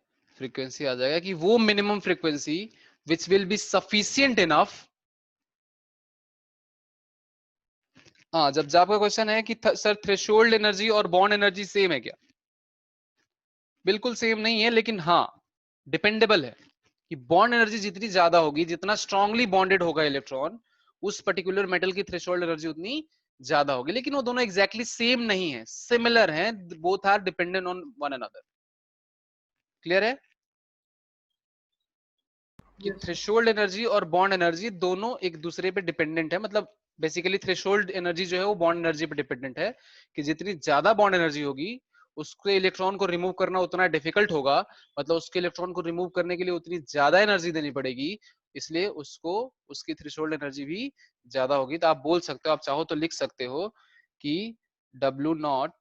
फ्रीक्वेंसी आ जाएगा कि वो minimum frequency which will be sufficient enough. हाँ जब आपका क्वेश्चन है कि सर थ्रेशोल्ड एनर्जी और बॉन्ड एनर्जी सेम है क्या? बिल्कुल सेम नहीं है, लेकिन हाँ डिपेंडेबल है कि बॉन्ड एनर्जी जितनी ज्यादा होगी, जितना स्ट्रांगली बॉन्डेड होगा इलेक्ट्रॉन, उस पर्टिकुलर मेटल की थ्रेशोल्ड एनर्जी उतनी ज्यादा होगी, लेकिन वो दोनों एग्जैक्टली सेम नहीं है, सिमिलर हैं, both are dependent on one another. Clear है कि Yes, sir. थ्रेशोल्ड एनर्जी और बॉन्ड एनर्जी दोनों एक दूसरे पे डिपेंडेंट है, मतलब बेसिकली थ्रेशोल्ड एनर्जी जो है वो बॉन्ड एनर्जी पे डिपेंडेंट है, कि जितनी ज्यादा बॉन्ड एनर्जी होगी उसके इलेक्ट्रॉन को रिमूव करना उतना डिफिकल्ट होगा, मतलब उसके इलेक्ट्रॉन को रिमूव करने के लिए उतनी ज्यादा एनर्जी देनी पड़ेगी, इसलिए उसको उसकी थ्रेशोल्ड एनर्जी भी ज्यादा होगी। तो आप बोल सकते हो, आप चाहो तो लिख सकते हो कि W not,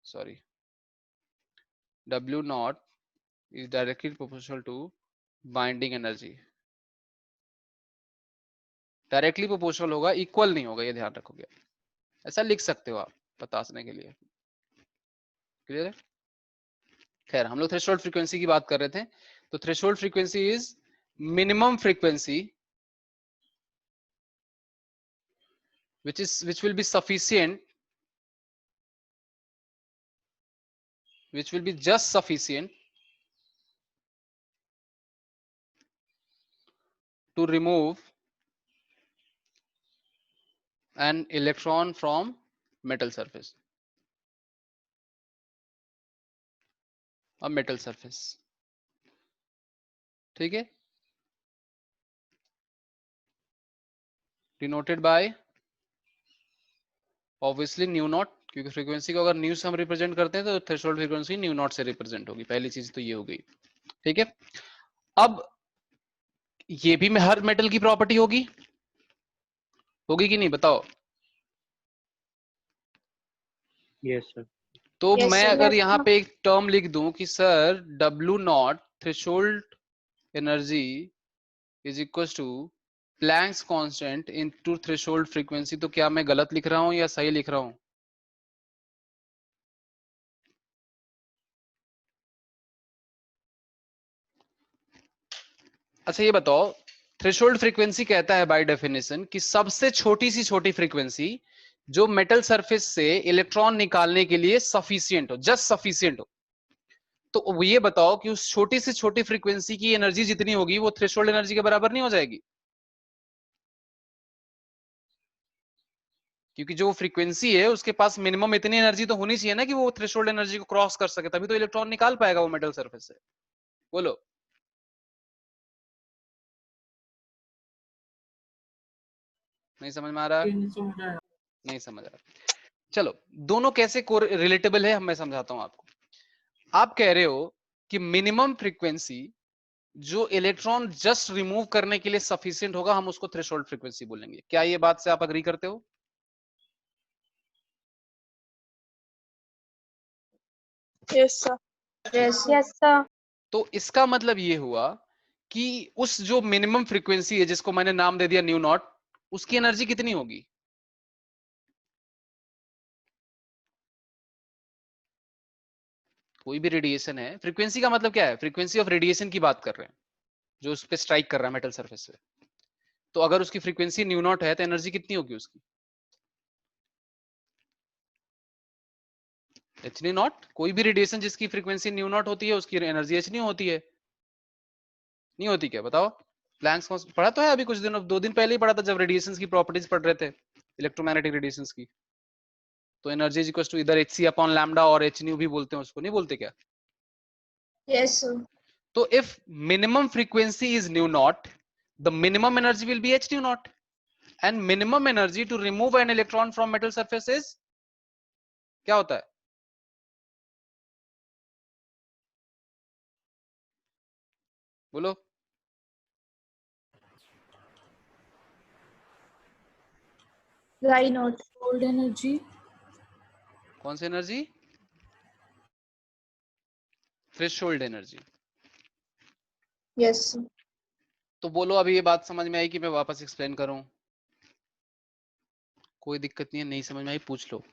sorry, W not is directly proportional to binding energy, directly proportional होगा, इक्वल नहीं होगा, ये ध्यान रखोगे, ऐसा लिख सकते हो आप बताने के लिए। क्लियर है? खैर हम लोग थ्रेशोल्ड फ्रीक्वेंसी की बात कर रहे थे, तो threshold frequency is minimum frequency which will be sufficient, which will be just sufficient to remove an electron from metal surface, a metal surface। ठीक है, denoted by obviously new not, क्योंकि फ्रीक्वेंसी को अगर न्यू से हम रिप्रेजेंट करते हैं तो थ्रेशोल्ड फ्रीक्वेंसी न्यू नॉट से रिप्रेजेंट होगी, पहली चीज तो ये हो गई। ठीक है, अब ये भी हर मेटल की प्रॉपर्टी होगी, होगी कि नहीं बताओ? Yes sir. तो Yes, मैं sir. अगर Yes, यहाँ sir. पे एक टर्म लिख दूं कि sir W naught threshold energy is equal to Planck's constant into threshold frequency, तो क्या मैं गलत लिख रहा हूं या सही लिख रहा हूं? अच्छा ये बताओ, थ्रेशोल्ड फ्रीक्वेंसी कहता है बाय डेफिनेशन कि सबसे छोटी सी छोटी फ्रीक्वेंसी जो मेटल सरफेस से इलेक्ट्रॉन निकालने के लिए सफिशिएंट हो, जस्ट सफिशिएंट हो। तो ये बताओ कि उस छोटी से छोटी फ्रीक्वेंसी की एनर्जी जितनी होगी वो थ्रेशोल्ड एनर्जी के बराबर नहीं हो जाएगी? क्योंकि जो फ्रीक्वेंसी है उसके पास मिनिमम इतनी एनर्जी तो होनी चाहिए ना कि वो थ्रेशोल्ड एनर्जी को क्रॉस कर सके, तभी तो इलेक्ट्रॉन निकाल पाएगा वो मेटल सरफेस से। बोलो। नहीं समझ में आ रहा? नहीं समझ आया। नहीं समझ आ रहा। चलो, दोनों कैसे रिलेटेबल है मैं समझाता हूं आपको। आप कह रहे हो कि मिनिमम फ्रीक्वेंसी जो इलेक्ट्रॉन जस्ट रिमूव करने के लिए सफिशिएंट होगा, हम उसको थ्रेशोल्ड फ्रीक्वेंसी बोलेंगे। क्या ये बात से आप अग्री करते हो? Yes, sir. Yes, sir. Yes, sir. तो इसका मतलब ये हुआ कि उस जो मिनिमम फ्रीक्वेंसी है जिसको मैंने नाम दे दिया न्यू नॉट, उसकी एनर्जी कितनी होगी? कोई भी रेडिएशन है, फ्रीक्वेंसी का मतलब क्या है? फ्रीक्वेंसी ऑफ रेडिएशन की बात कर रहे हैं, जो उस पे स्ट्राइक कर रहा है मेटल सरफेस पे। तो अगर उसकी फ्रीक्वेंसी न्यू नॉट है तो एनर्जी कितनी होगी उसकी? H nu not. कोई भी रेडिएशन जिसकी फ्रीक्वेंसी न्यू नॉट होती है उसकी एनर्जी एच न्यू होती है, नहीं होती क्या? बताओ। प्लैंक्स कांस्टेंट पढ़ा तो है अभी कुछ दिन, 2 दिन पहले ही पढ़ा था जब रेडिएशंस की प्रॉपर्टीज पढ़ रहे थे, इलेक्ट्रोमैग्नेटिक रेडिएशंस की। तो एनर्जी इज इक्वल टू इधर hc अपॉन लैम्डा, और एच न्यू भी बोलते हैं उसको, नहीं बोलते क्या? Yes, sir. तो if minimum frequency is nu naught, the minimum energy will be H nu naught, and minimum energy to remove an electron from metal surface is क्या होता है? बोलो। Why not? Cold energy. कौन सी एनर्जी? Threshold energy. Yes, sir. तो बोलो अभी ये बात समझ में आई कि मैं वापस एक्सप्लेन करूं? कोई दिक्कत नहीं है, नहीं समझ में आई पूछ लो।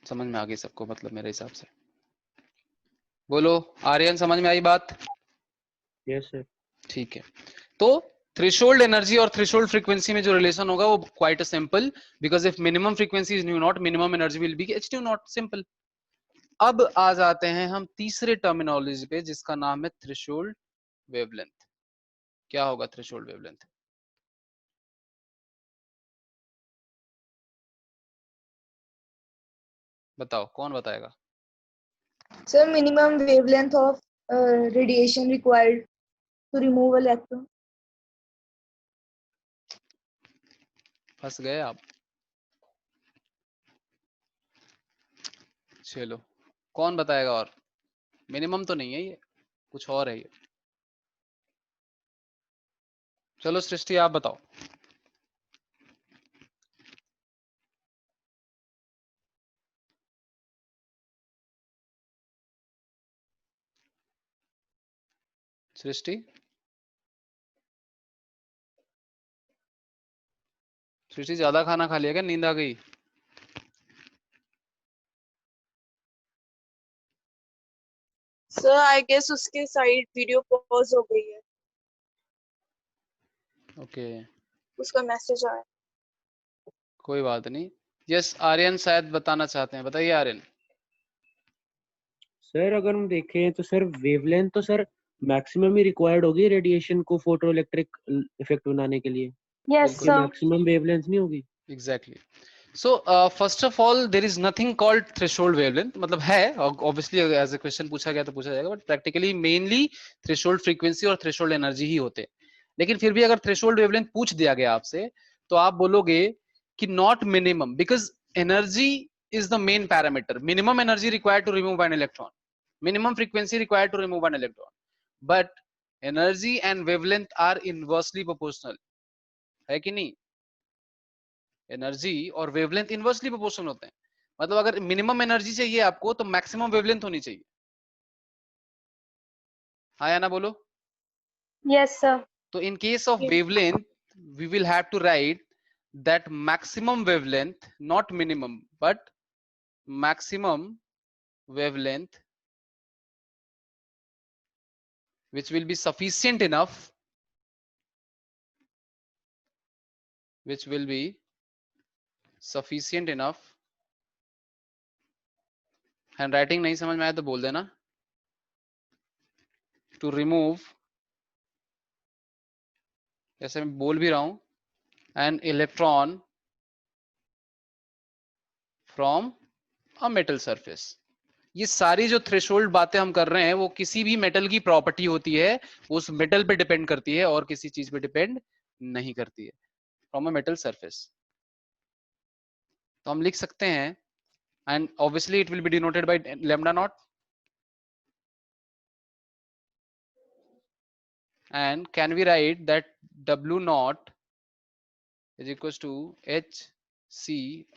समझ में आ गई सबको मतलब मेरे हिसाब से? बोलो आर्यन, समझ में आई बात? Yes sir. ठीक है, तो थ्रेशोल्ड एनर्जी और थ्रेशोल्ड फ्रीक्वेंसी में जो रिलेशन होगा वो quite simple, because if minimum frequency is nu not, minimum energy will be H nu not, simple. अब आ जाते हैं हम तीसरे टर्मिनोलॉजी पे जिसका नाम है थ्रेशोल्ड वेवलेंथ। क्या होगा थ्रेशोल्ड वेवलेंथ? बताओ, कौन बताएगा? Sir, minimum wavelength of radiation required to remove electron. फंस गए आप। चलो, कौन बताएगा? और मिनिमम तो नहीं है ये, कुछ और है ये। चलो सृष्टि आप बताओ। सृष्टि, सृष्टि ज्यादा खाना खा लिया क्या? नींद आ गई? सर आई गेस उसके साइड वीडियो पॉज हो गई है, ओके, उसका मैसेज आया। कोई बात नहीं। यस, आर्यन शायद बताना चाहते हैं, बताइए आर्यन। सर अगर हम देखें तो सर वेवलेंथ तो सर मैक्सिमम ही रिक्वायर्ड होगी रेडिएशन को फोटो इलेक्ट्रिक इफेक्ट बनाने के लिए, Yes, बिल्कुल। sir. मैक्सिमम वेवलेंथ नहीं होगी। Exactly. So first of all there is nothing called threshold wavelength, मतलब है ऑब्वियसली, एज ए क्वेश्चन पूछा गया तो पूछा जाएगा, but practically mainly threshold frequency और थ्रेशोल्ड एनर्जी ही होते हैं। लेकिन फिर भी अगर थ्रेशोल्ड वेवलेंथ पूछ दिया गया आपसे, तो आप बोलोगे कि not minimum, because energy is the main parameter. Minimum energy required to remove an electron, minimum frequency required to remove an electron, but energy and wavelength are inversely proportional, है कि नहीं? एनर्जी और वेवलेंथ इनवर्सली प्रोपोर्शनल होते हैं। मतलब अगर मिनिमम एनर्जी चाहिए आपको, तो मैक्सिमम वेवलेंथ होनी चाहिए। हाँ या ना बोलो? Yes, sir. तो इन case of Yes. Wavelength we will have to write that maximum wavelength, not minimum, but maximum wavelength which will be sufficient enough, which will be sufficient enough, hand writing नहीं समझ में आया तो बोल देना, टू रिमूव, जैसे मैं बोल भी रहा हूं, N electron from a metal surface. ये सारी जो थ्रेशोल्ड बातें हम कर रहे हैं, वो किसी भी मेटल की प्रॉपर्टी होती है, उस मेटल पे डिपेंड करती है और किसी चीज पे डिपेंड नहीं करती है। फ्रॉम अ मेटल सरफेस, तो हम लिख सकते हैं, and obviously it will B denoted by lambda naught, and can we write that W naught is equals to HC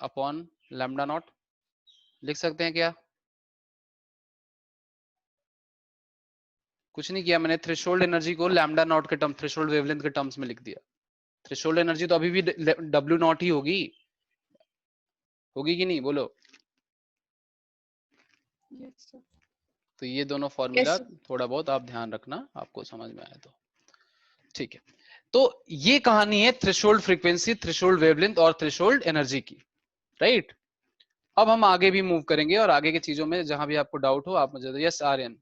upon lambda naught? लिख सकते हैं क्या? कुछ नहीं किया मैंने, थ्रेशोल्ड एनर्जी को लैम्डा नॉट के टर्म, थ्रेशोल्ड वेवलेंथ के टर्म्स में लिख दिया। थ्रेशोल्ड एनर्जी तो अभी भी W नॉट ही होगी, होगी कि नहीं बोलो? Yes, sir. तो ये दोनों फॉर्मूला Yes, sir. थोड़ा बहुत आप ध्यान रखना, आपको समझ में आया तो ठीक है। तो ये कहानी है थ्रेशोल्ड फ्रीक्वेंसी, थ्रेशोल्ड वेवलेंथ और थ्रेशोल्ड एनर्जी की, राइट? अब हम आगे भी मूव करेंगे और आगे की चीजों में जहां भी आपको डाउट हो आप मुझे, yes Aryan.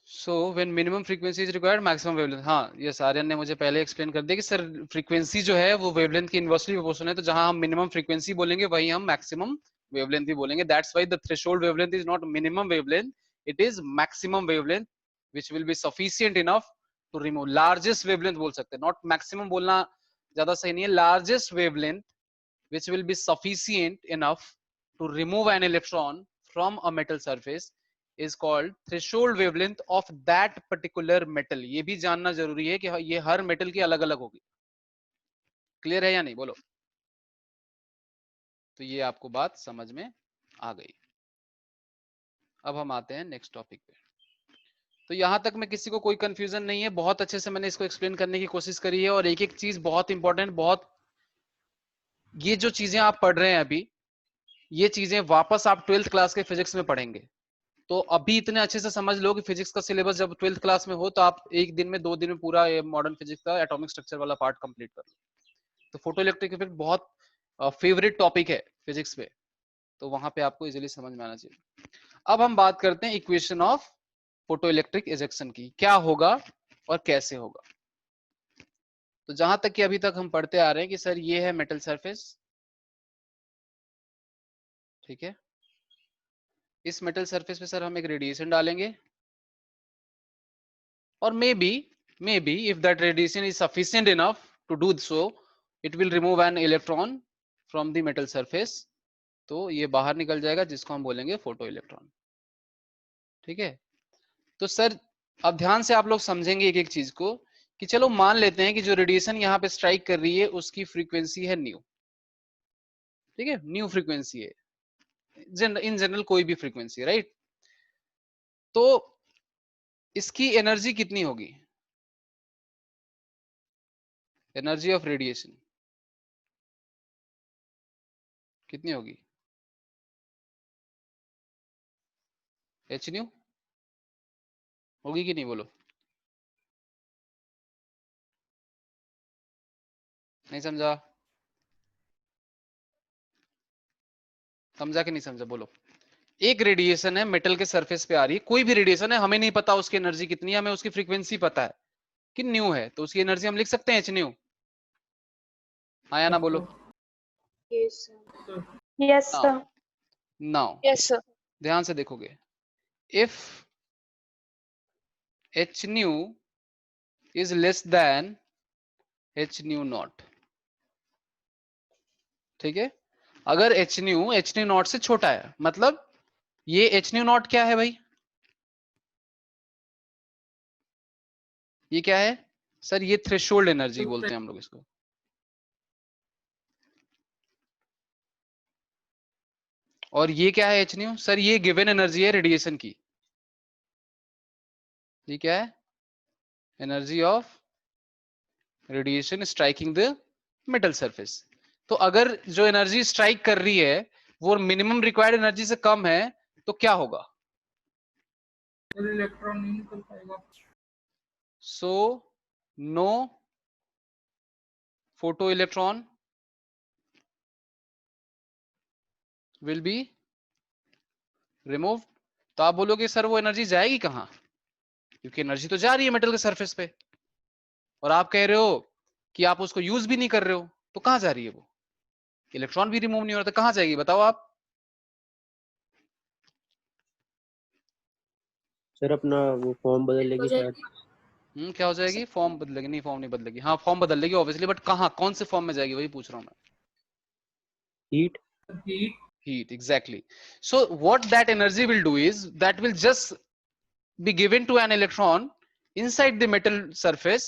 So when minimum frequency is required maximum wavelength, हाँ यस, आर्यन ने मुझे पहले एक्सप्लेन कर दिया कि सर फ्रीक्वेंसी जो है वो वेवलेंथ की इनवर्सली प्रोपोर्शनल है, तो जहां हम मिनिमम फ्रीक्वेंसी बोलेंगे वही हम मैक्सिमम वेवलेंथ भी बोलेंगे। That's why the threshold wavelength is not minimum wavelength, it is maximum wavelength which will be sufficient enough to remove. Largest wavelength बोल सकते हैं, नॉट मैक्सिमम बोलना ज्यादा सही नहीं है, largest wavelength which will be sufficient enough to remove an electron from a metal surface is called threshold wavelength of that particular metal। ये भी जानना जरूरी है कि ये हर मेटल की अलग अलग होगी। क्लियर है या नहीं बोलो? तो ये आपको बात समझ में आ गई। अब हम आते हैं नेक्स्ट टॉपिक पे। तो यहां तक में किसी को कोई कंफ्यूजन नहीं है? बहुत अच्छे से मैंने इसको एक्सप्लेन करने की कोशिश करी है, और एक एक चीज बहुत इंपॉर्टेंट, बहुत, ये जो चीजें आप पढ़ रहे हैं अभी, ये चीजें वापस आप 12th क्लास के फिजिक्स में पढ़ेंगे। तो अभी इतने अच्छे से समझ लो कि फिजिक्स का सिलेबस जब 12th क्लास में हो, तो आप एक दिन में 2 दिन में पूरा मॉडर्न फिजिक्स का एटॉमिक स्ट्रक्चर वाला पार्ट कंप्लीट कर लो। तो फोटो इलेक्ट्रिक इफेक्ट बहुत फेवरेट टॉपिक है फिजिक्स पे, तो वहां पे आपको इजीली समझ में आना चाहिए। अब हम बात करते हैं equation of photo electric ejection की, क्या होगा और कैसे होगा। तो जहां तक कि अभी तक हम पढ़ते आ रहे हैं कि सर ये है मेटल सरफेस, ठीक है, इस मेटल सरफेस पे सर हम एक रेडिएशन डालेंगे और may be if that radiation is sufficient enough to do so, it will remove an electron from the metal surface. तो ये बाहर निकल जाएगा जिसको हम बोलेंगे फोटो इलेक्ट्रॉन, ठीक है। तो सर अब ध्यान से आप लोग समझेंगे एक एक चीज को कि चलो मान लेते हैं कि जो रेडिएशन यहाँ पे स्ट्राइक कर रही है उसकी फ्रीक्वेंसी है न्यू, ठीक है, न्यू फ्रीक्वेंसी है, इन जनरल कोई भी फ्रीक्वेंसी, राइट। तो इसकी एनर्जी कितनी होगी, एनर्जी ऑफ रेडिएशन कितनी होगी, एच न्यू होगी कि नहीं, बोलो। नहीं समझा, समझा कि नहीं समझा, बोलो। एक रेडिएशन है मेटल के सरफेस पे आ रही है, कोई भी रेडिएशन है, हमें नहीं पता उसकी एनर्जी कितनी है, हमें उसकी फ्रीक्वेंसी पता है कि न्यू है, तो उसकी एनर्जी हम लिख सकते हैं एच न्यू, हाँ या ना बोलो। Yes, sir. Sir Yes, now sir. Now Yes, sir. ध्यान से देखोगे, if H nu is less than H nu not, ठीक है, अगर एच न्यू नॉट से छोटा है, मतलब ये एच न्यू नॉट क्या है भाई, ये क्या है सर, ये थ्रेशोल्ड एनर्जी बोलते हैं हम लोग इसको, और ये क्या है एच न्यू, सर ये गिवन एनर्जी है रेडिएशन की, ये क्या है, energy of radiation striking the metal surface. तो अगर जो एनर्जी स्ट्राइक कर रही है वो मिनिमम रिक्वायर्ड एनर्जी से कम है तो क्या होगा, इलेक्ट्रॉन नहीं निकल पाएगा। So no photo electron will be remove. तो आप बोलोगे सर वो एनर्जी जाएगी कहां, क्योंकि एनर्जी तो जा रही है मेटल के सरफेस पे, और आप कह रहे हो कि आप उसको यूज भी नहीं कर रहे हो, तो कहां जा रही है वो, इलेक्ट्रॉन भी रिमूव नहीं हो रहा, तो कहां जाएगी बताओ आप। सर अपना वो फॉर्म बदल लेगी शायद। क्या हो जाएगी, फॉर्म बदलेगी, नहीं फॉर्म नहीं बदलेगी, हाँ फॉर्म बदल लेगी ऑब्वियसली, बट कहां, कौन से फॉर्म में जाएगी वही पूछ रहा हूं मैं। Heat. Heat, exactly. So what that energy will do is that will just be given to an electron inside the metal surface,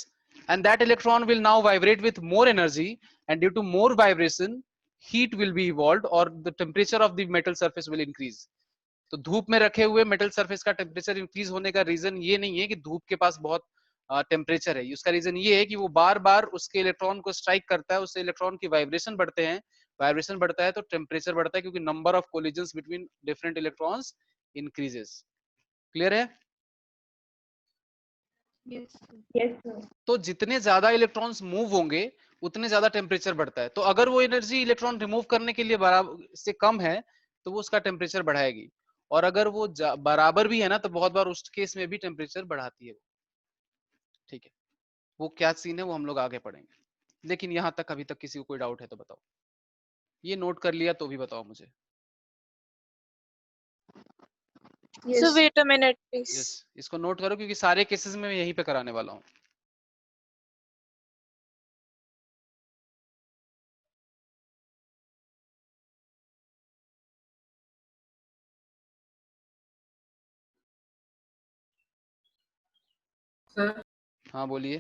and that electron will now vibrate with more energy, and due to more vibration heat will be evolved or the temperature of the metal surface will increase. तो धूप में रखे हुए मेटल सरफेस का टेम्परेचर इंक्रीज होने का रीजन ये नहीं है कि धूप के पास बहुत टेम्परेचर है, उसका रीजन ये है कि वो बार बार उसके इलेक्ट्रॉन को स्ट्राइक करता है, उससे इलेक्ट्रॉन की वाइब्रेशन बढ़ते हैं, वाइब्रेशन बढ़ता है तो टेम्परेचर बढ़ता है, क्योंकि number of collisions between different electrons increases. Clear है। Yes, sir. Yes, sir. तो जितने ज्यादा इलेक्ट्रॉन्स मूव होंगे उतने ज्यादा टेम्परेचर बढ़ता है, तो अगर वो एनर्जी इलेक्ट्रॉन रिमूव करने के लिए बराबर से कम है तो वो उसका टेम्परेचर बढ़ाएगी, और अगर वो बराबर भी है ना तो बहुत बार उस केस में भी टेम्परेचर बढ़ाती है, ठीक है। वो क्या सीन है वो हम लोग आगे पढ़ेंगे, लेकिन यहाँ तक अभी तक किसी को कोई डाउट है तो बताओ, ये नोट कर लिया तो भी बताओ मुझे। Yes. So wait a minute, yes, please. इसको नोट करो क्योंकि सारे केसेस में मैं यहीं पे कराने वाला हूँ। सर हाँ बोलिए।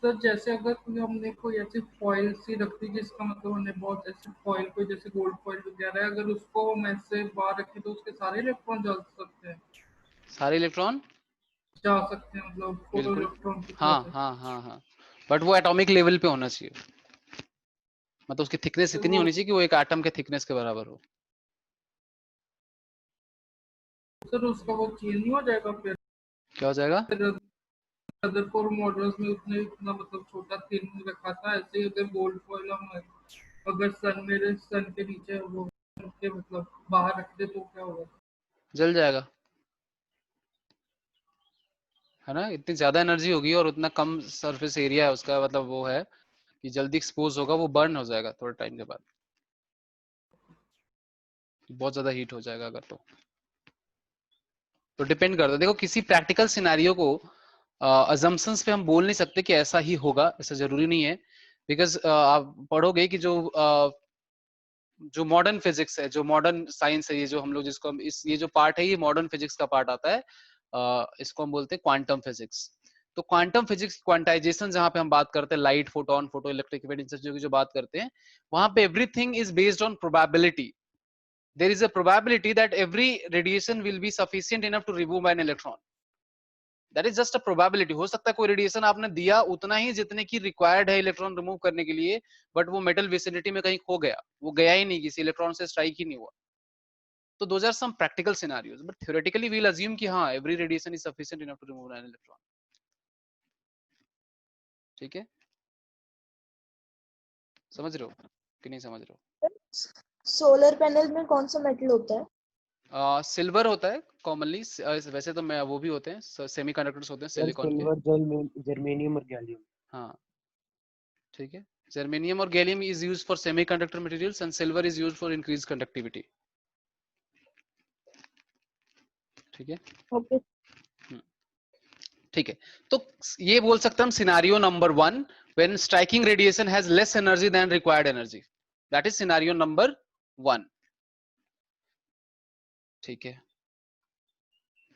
सर जैसे अगर कोई हमने कोई ऐसी फॉइल सी रखी जिसका मतलब हमने बहुत ऐसे फॉइल कोई जैसे गोल्ड फॉइल वगैरह है, अगर उसको हम ऐसे बाहर रखें तो उसके सारे इलेक्ट्रॉन जा सकते हैं, सारे इलेक्ट्रॉन जा सकते हैं मतलब फोटो बिल्कुल, इलेक्ट्रॉन की हाँ तरह से। हाँ हाँ हाँ, बट वो एटॉमिक लेवल पे होना चाहिए, मतलब उसकी थिकनेस तो इतनी वो होनी चाहिए कि वो एक एटम के थिकनेस के बराबर हो। सर उसका वो चेंज नहीं हो जाएगा फिर क्या हो जाएगा, अदर फोर मॉडल्स में उसने इतना मतलब छोटा थिन रखा था, ऐसे ही अगर गोल्ड फॉइल हम अगर सन मेरे सन के नीचे वो के मतलब बाहर रख दे तो क्या होगा। जल जाएगा। है ना, इतनी ज्यादा एनर्जी होगी और उतना कम सरफेस एरिया है उसका, मतलब वो है कि जल्दी एक्सपोज होगा, वो बर्न हो जाएगा थोड़े टाइम के बाद, बहुत ज्यादा हीट हो जाएगा अगर तो डिपेंड करता है। देखो किसी प्रैक्टिकल सिनेरियो को अजम्पशंस पे हम बोल नहीं सकते कि ऐसा ही होगा, ऐसा जरूरी नहीं है, बिकॉज आप पढ़ोगे कि जो मॉडर्न फिजिक्स है, जो मॉडर्न साइंस है, ये जो हम लोग जिसको हम इस ये जो पार्ट है ये मॉडर्न फिजिक्स का पार्ट आता है, इसको हम बोलते हैं क्वांटम फिजिक्स। तो क्वांटम फिजिक्स क्वांटाइजेशन जहां पे हम बात करते हैं light, photon, photo electric event, इन सब चीजों की जो बात करते हैं, वहां पे everything is based on probability. there is a probability that every radiation will be sufficient enough to remove an electron. That is just a probability. हो सकता है कोई रेडिएशन आपने दिया उतना ही जितने की रिक्वायर्ड है इलेक्ट्रॉन रिमूव करने के लिए, बट वो मेटल विसिनिटी में कहीं खो गया, वो गया ही नहीं, किसी इलेक्ट्रॉन से स्ट्राइक ही नहीं हुआ। तो those are some practical scenarios, but theoretically we'll assume कि हाँ every radiation is sufficient enough to remove an electron. ठीक है, समझ रहे हो कि नहीं समझ रहे हो? सोलर पैनल में कौन सा मेटल होता है? सिल्वर होता है कॉमनली, वैसे तो मैं वो भी होते हैं, सेमीकंडक्टर्स होते हैं सर सिलिकॉन के। सिल्वर, जर्मेनियम और गैलियम। हाँ ठीक है, जर्मेनियम और gallium is used for semiconductor materials and silver is used for increase conductivity. ठीक है, ओके। ठीक है, तो ये बोल सकते हैं हम scenario number 1, when striking radiation has less energy than required energy, that is scenario number 1। ठीक है,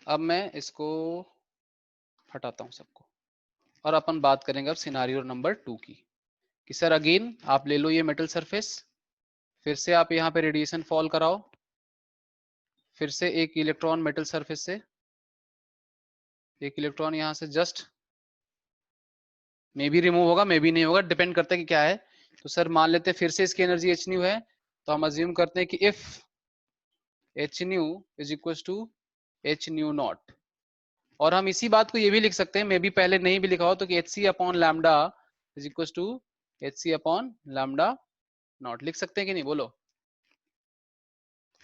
अब मैं इसको हटाता हूं सबको और अपन बात करेंगे अब सिनेरियो नंबर 2 की, कि सर अगेन आप ले लो ये मेटल सरफेस, फिर से आप यहाँ पे रेडिएशन फॉल कराओ, फिर से एक इलेक्ट्रॉन मेटल सरफेस से, एक इलेक्ट्रॉन यहाँ से जस्ट मे भी रिमूव होगा, मे भी नहीं होगा, डिपेंड करता है कि क्या है। तो सर मान लेते हैं फिर से इसकी एनर्जी एच न्यू है, तो हम अज्यूम करते हैं कि if H nu is equal to h nu naught, और हम इसी बात को ये भी लिख सकते हैं, मे भी पहले नहीं भी लिखा हो तो कि h C upon lambda is equal to h C upon lambda naught, लिख सकते हैं कि नहीं बोलो?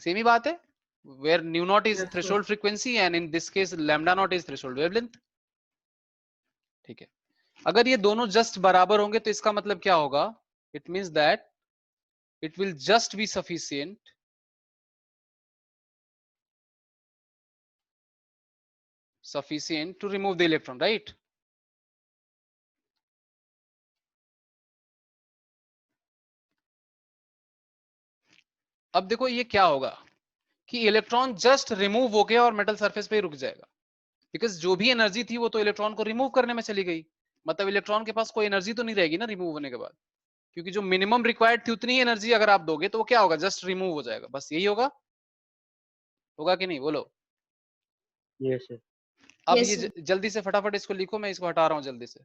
सेम ही बात है, where nu naught is Yes, sir. threshold frequency and in this case lambda naught is threshold wavelength। ठीक है, अगर ये दोनों जस्ट बराबर होंगे तो इसका मतलब क्या होगा? It means that it will just be sufficient to remove the electron, right? अब देखो ये क्या होगा कि इलेक्ट्रॉन जस्ट रिमूव हो गया और मेटल सरफेस पे ही रुक जाएगा, बिकॉज जो भी एनर्जी थी वो तो इलेक्ट्रॉन को रिमूव करने में चली गई, मतलब इलेक्ट्रॉन के पास कोई एनर्जी तो नहीं रहेगी ना रिमूव होने के बाद, क्योंकि जो मिनिमम रिक्वायर्ड थी उतनी एनर्जी अगर आप दोगे तो वो क्या होगा, जस्ट रिमूव हो जाएगा, बस यही होगा, होगा कि नहीं बोलो? Yes sir. अब Yes, ये sir. जल्दी से फटाफट इसको लिखो, मैं इसको हटा रहा हूं जल्दी से,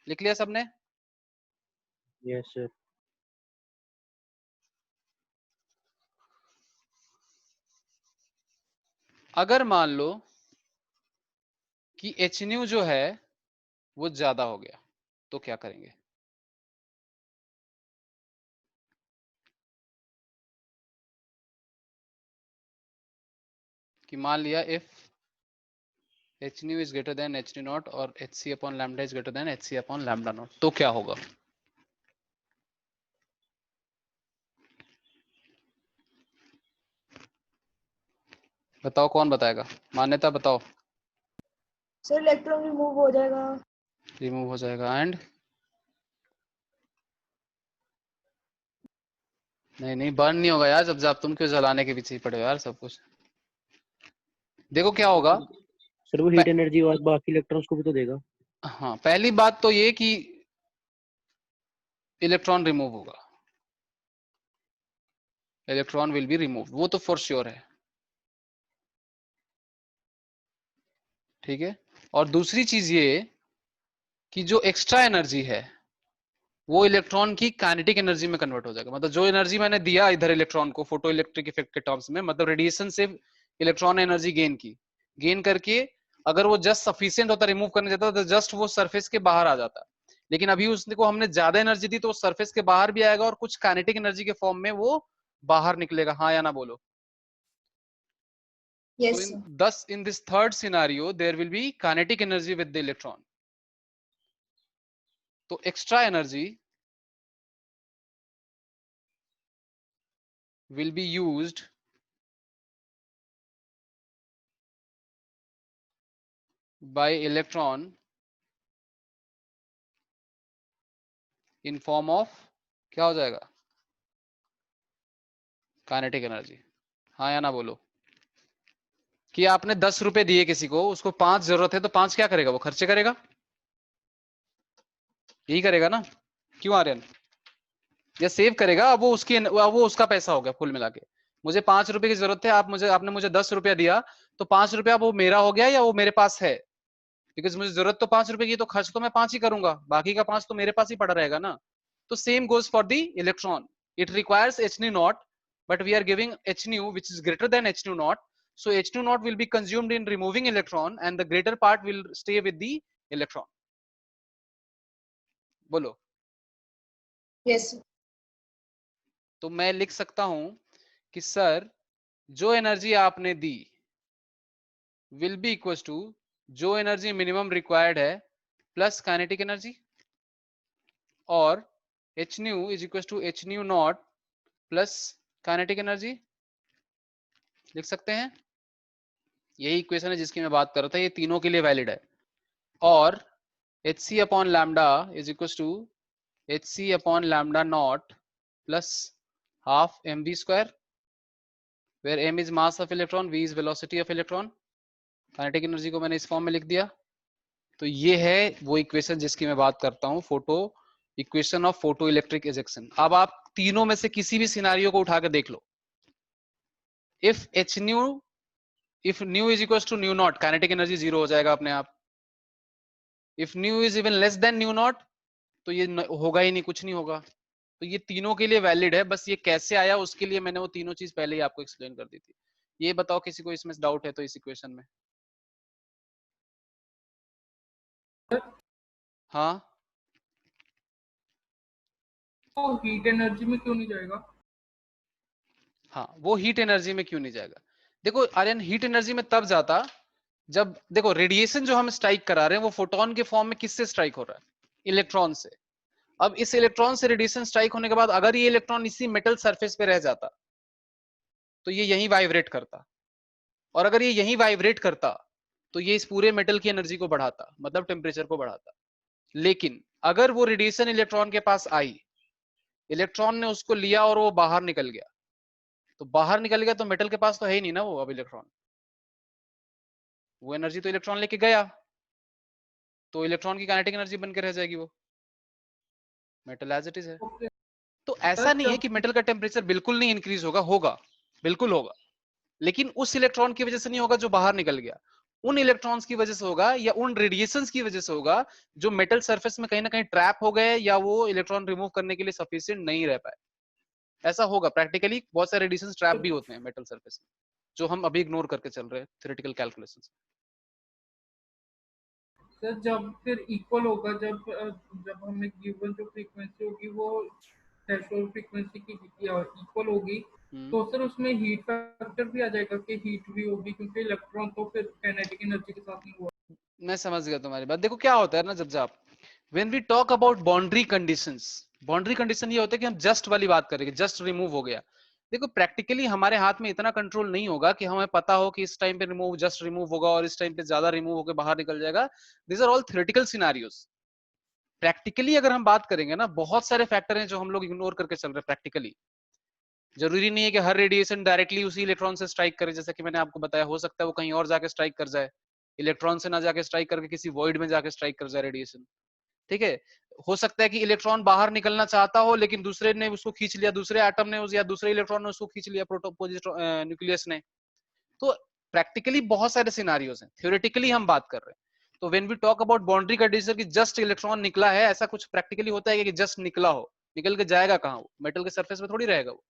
लिख लिया सबने? Yes sir. अगर मान लो कि एच न्यू जो है वो ज्यादा हो गया तो क्या करेंगे? कि मान लिया if H nu is greater than H nu naught और H C upon lambda is greater than H C upon lambda naught, तो क्या होगा? बताओ, कौन बताएगा? मान्यता बताओ। सर इलेक्ट्रॉन रिमूव हो जाएगा। रिमूव हो जाएगा एंड नहीं नहीं बर्न नहीं होगा यार, जब तुम क्यों जलाने के पीछे ही पड़े हो यार सब कुछ। देखो क्या होगा, सर वो हीट एनर्जी और बाकी इलेक्ट्रॉन्स को भी तो देगा। हाँ पहली बात तो ये कि इलेक्ट्रॉन रिमूव होगा, इलेक्ट्रॉन विल बी रिमूव, वो तो फॉर श्योर है। ठीक है, और दूसरी चीज ये कि जो एक्स्ट्रा एनर्जी है वो इलेक्ट्रॉन की काइनेटिक एनर्जी में कन्वर्ट हो जाएगा, मतलब जो एनर्जी मैंने दिया इधर इलेक्ट्रॉन को फोटो इलेक्ट्रिक इफेक्ट के टर्म्स में, मतलब रेडिएशन से इलेक्ट्रॉन एनर्जी गेन करके अगर वो जस्ट सफिशिएंट होता रिमूव करने जाता तो जस्ट वो सरफेस के बाहर आ जाता, लेकिन अभी उसको हमने ज्यादा एनर्जी दी तो सरफेस के बाहर भी आएगा और कुछ काइनेटिक एनर्जी के फॉर्म में वो बाहर निकलेगा। हाँ या ना बोलो? Yes, So sir. thus in this third scenario there will be kinetic energy with the electron. तो extra energy will be used by electron in form of क्या हो जाएगा, काइनेटिक एनर्जी। हाँ या ना बोलो कि आपने 10 रुपए दिए किसी को, उसको 5 जरूरत है, तो 5 क्या करेगा, वो खर्चे करेगा, यही करेगा ना, क्यों आर्यन, या सेव करेगा। अब वो उसका पैसा हो गया फुल मिला के। मुझे 5 रुपए की जरूरत है, आपने मुझे 10 रुपया दिया, तो 5 रुपया वो मेरा हो गया या वो मेरे पास है, बिकॉज मुझे जरूरत तो 5 रुपए की, तो खर्च तो मैं 5 ही करूंगा, बाकी का 5 तो मेरे पास ही पड़ा रहेगा ना। तो same goes for the electron, it requires h nu naught, but we are giving h nu which is greater than h nu naught, so h nu naught will be consumed in removing electron and the greater part will stay with the electron. बोलो। Yes, sir. तो मैं लिख सकता हूं कि सर जो एनर्जी आपने दी will be equals to जो एनर्जी मिनिमम रिक्वायर्ड है प्लस काइनेटिक एनर्जी, और h nu is equals to h nu naught plus kinetic energy, लिख सकते हैं। यही इक्वेशन है जिसकी मैं बात कर रहा था, ये तीनों के लिए वैलिड है। और hc upon lambda is equals to hc upon lambda naught plus half mv square, where m is mass of electron, v is velocity of electron. Kinetic energy को मैंने इस फॉर्म में लिख दिया। तो ये है वो इक्वेशन जिसकी मैं बात करता हूँ, photo equation of photo electric ejection. अब आप तीनों में से किसी भी सिनारियो को उठा के देख लो, if h nu if nu is equal to nu naught, kinetic energy zero हो जाएगा अपने आप। If nu is even less than nu naught, तो ये होगा ही नहीं, कुछ नहीं होगा। तो ये तीनों के लिए वैलिड है, बस ये कैसे आया उसके लिए मैंने वो तीनों चीज पहले ही आपको एक्सप्लेन कर दी थी। ये बताओ किसी को इसमें डाउट है तो इस इक्वेशन में? हाँ, तो हीट एनर्जी में क्यों नहीं जाएगा? हाँ वो हीट एनर्जी में क्यों नहीं जाएगा? देखो आर्यन, हीट एनर्जी में तब जाता जब, देखो रेडिएशन जो हम स्ट्राइक करा रहे हैं वो फोटोन के फॉर्म में किससे स्ट्राइक हो रहा है, इलेक्ट्रॉन से। अब इस इलेक्ट्रॉन से रेडिएशन स्ट्राइक होने के बाद अगर ये इलेक्ट्रॉन इसी मेटल सरफेस पे रह जाता तो ये यहीं वाइब्रेट करता, और अगर ये यहीं वाइब्रेट करता तो ये इस पूरे मेटल की एनर्जी को बढ़ाता, मतलब टेम्परेचर को बढ़ाता। लेकिन अगर वो रेडिएशन इलेक्ट्रॉन के पास आई, इलेक्ट्रॉन ने उसको लिया और वो बाहर निकल गया, तो बाहर निकल गया तो मेटल के पास तो है ही नहीं ना वो अब इलेक्ट्रॉन, वो एनर्जी तो इलेक्ट्रॉन लेके गया, तो इलेक्ट्रॉन की काइनेटिक एनर्जी बनकर रह जाएगी वो मेटल एज इट इज है। ओके तो ऐसा नहीं है जब कि मेटल का टेम्परेचर बिल्कुल नहीं इंक्रीज होगा, होगा, बिल्कुल होगा, लेकिन उस इलेक्ट्रॉन की वजह से नहीं होगा जो बाहर निकल गया, उन इलेक्ट्रॉन्स की वजह से होगा या उन रेडिएशंस की वजह से होगा जो मेटल सरफेस में कहीं ना कहीं ट्रैप हो गए या वो इलेक्ट्रॉन रिमूव करने के लिए सफिशिएंट नहीं रह पाए। ऐसा होगा प्रैक्टिकली, बहुत सारे रेडिएशन ट्रैप भी होते हैं मेटल सरफेस में, जो हम अभी इग्नोर करके चल रहे हैं थ्योरेटिकल कैलकुलेशंस। सर जब फिर इक्वल होगा, जब हमें गिवन जो फ्रीक्वेंसी होगी वो थ्रेशोल्ड फ्रीक्वेंसी की इक्वल होगी, तो सर उसमें हीट फैक्टर भी आ जाएगा कि हीट भी होगी, क्योंकि इलेक्ट्रॉन तो फिर काइनेटिक एनर्जी के साथ नहीं हुआ। मैं समझ गया तुम्हारी बात। देखो क्या होता है ना, जब when we talk about boundary conditions, boundary condition ये होता है कि हम जस्ट वाली बात करेंगे, जस्ट रिमूव हो गया। देखो प्रैक्टिकली हमारे हाथ में इतना कंट्रोल नहीं होगा कि हमें पता हो कि इस टाइम पे रिमूव जस्ट रिमूव होगा और इस टाइम पे ज्यादा रिमूव होकर बाहर निकल जाएगा। This are all theoretical scenarios. Practically अगर हम बात करेंगे ना, बहुत सारे फैक्टर हैं जो हम लोग इग्नोर करके चल रहे हैं प्रैक्टिकली। जरूरी नहीं है कि हर रेडिएशन डायरेक्टली उसी इलेक्ट्रॉन से स्ट्राइक करे, जैसा कि मैंने आपको बताया, हो सकता है वो कहीं और जाके स्ट्राइक कर जाए, इलेक्ट्रॉन से ना जाके स्ट्राइक करके किसी वॉइड में जाके स्ट्राइक कर जाए रेडिएशन। ठीक है, हो सकता है कि इलेक्ट्रॉन बाहर निकलना चाहता हो लेकिन दूसरे ने उसको खींच लिया, दूसरे एटम ने या दूसरे इलेक्ट्रॉन ने उसको खींच लिया, न्यूक्लियस ने। तो प्रैक्टिकली बहुत सारे सिनारियोज हैं, थ्योरेटिकली हम बात कर रहे हैं। तो when we talk about boundary condition की जस्ट इलेक्ट्रॉन निकला है, ऐसा कुछ प्रैक्टिकली होता है कि जस्ट निकला हो, निकल के जाएगा कहाँ, वो मेटल के सरफेस में थोड़ी रहेगा वो।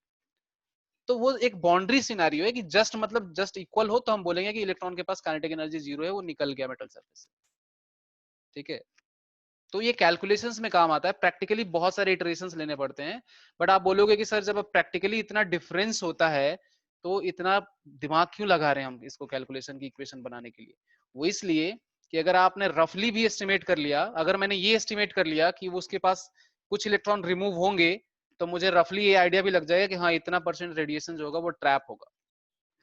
तो वो एक बाउंड्री सिनारियो है कि जस्ट मतलब जस्ट इक्वल हो तो हम बोलेंगे कि इलेक्ट्रॉन के पास काइनेटिक एनर्जी जीरो है, वो निकल गया मेटल सरफेस से। ठीक है, तो ये कैलकुलेशंस में काम आता है, प्रैक्टिकली बहुत सारे इटरेशंस लेने पड़ते हैं। बट आप बोलोगे कि सर जब प्रैक्टिकली इतना डिफरेंस होता है तो इतना दिमाग क्यों लगा रहे हैं हम इसको कैलकुलेशन की इक्वेशन बनाने के लिए? वो इसलिए कि अगर आपने रफली भी एस्टिमेट कर लिया, अगर मैंने ये एस्टिमेट कर लिया कि वो उसके पास कुछ इलेक्ट्रॉन रिमूव होंगे, तो मुझे रफली ये आइडिया भी लग जाएगा कि हाँ इतना परसेंट रेडिएशन जो होगा वो ट्रैप होगा।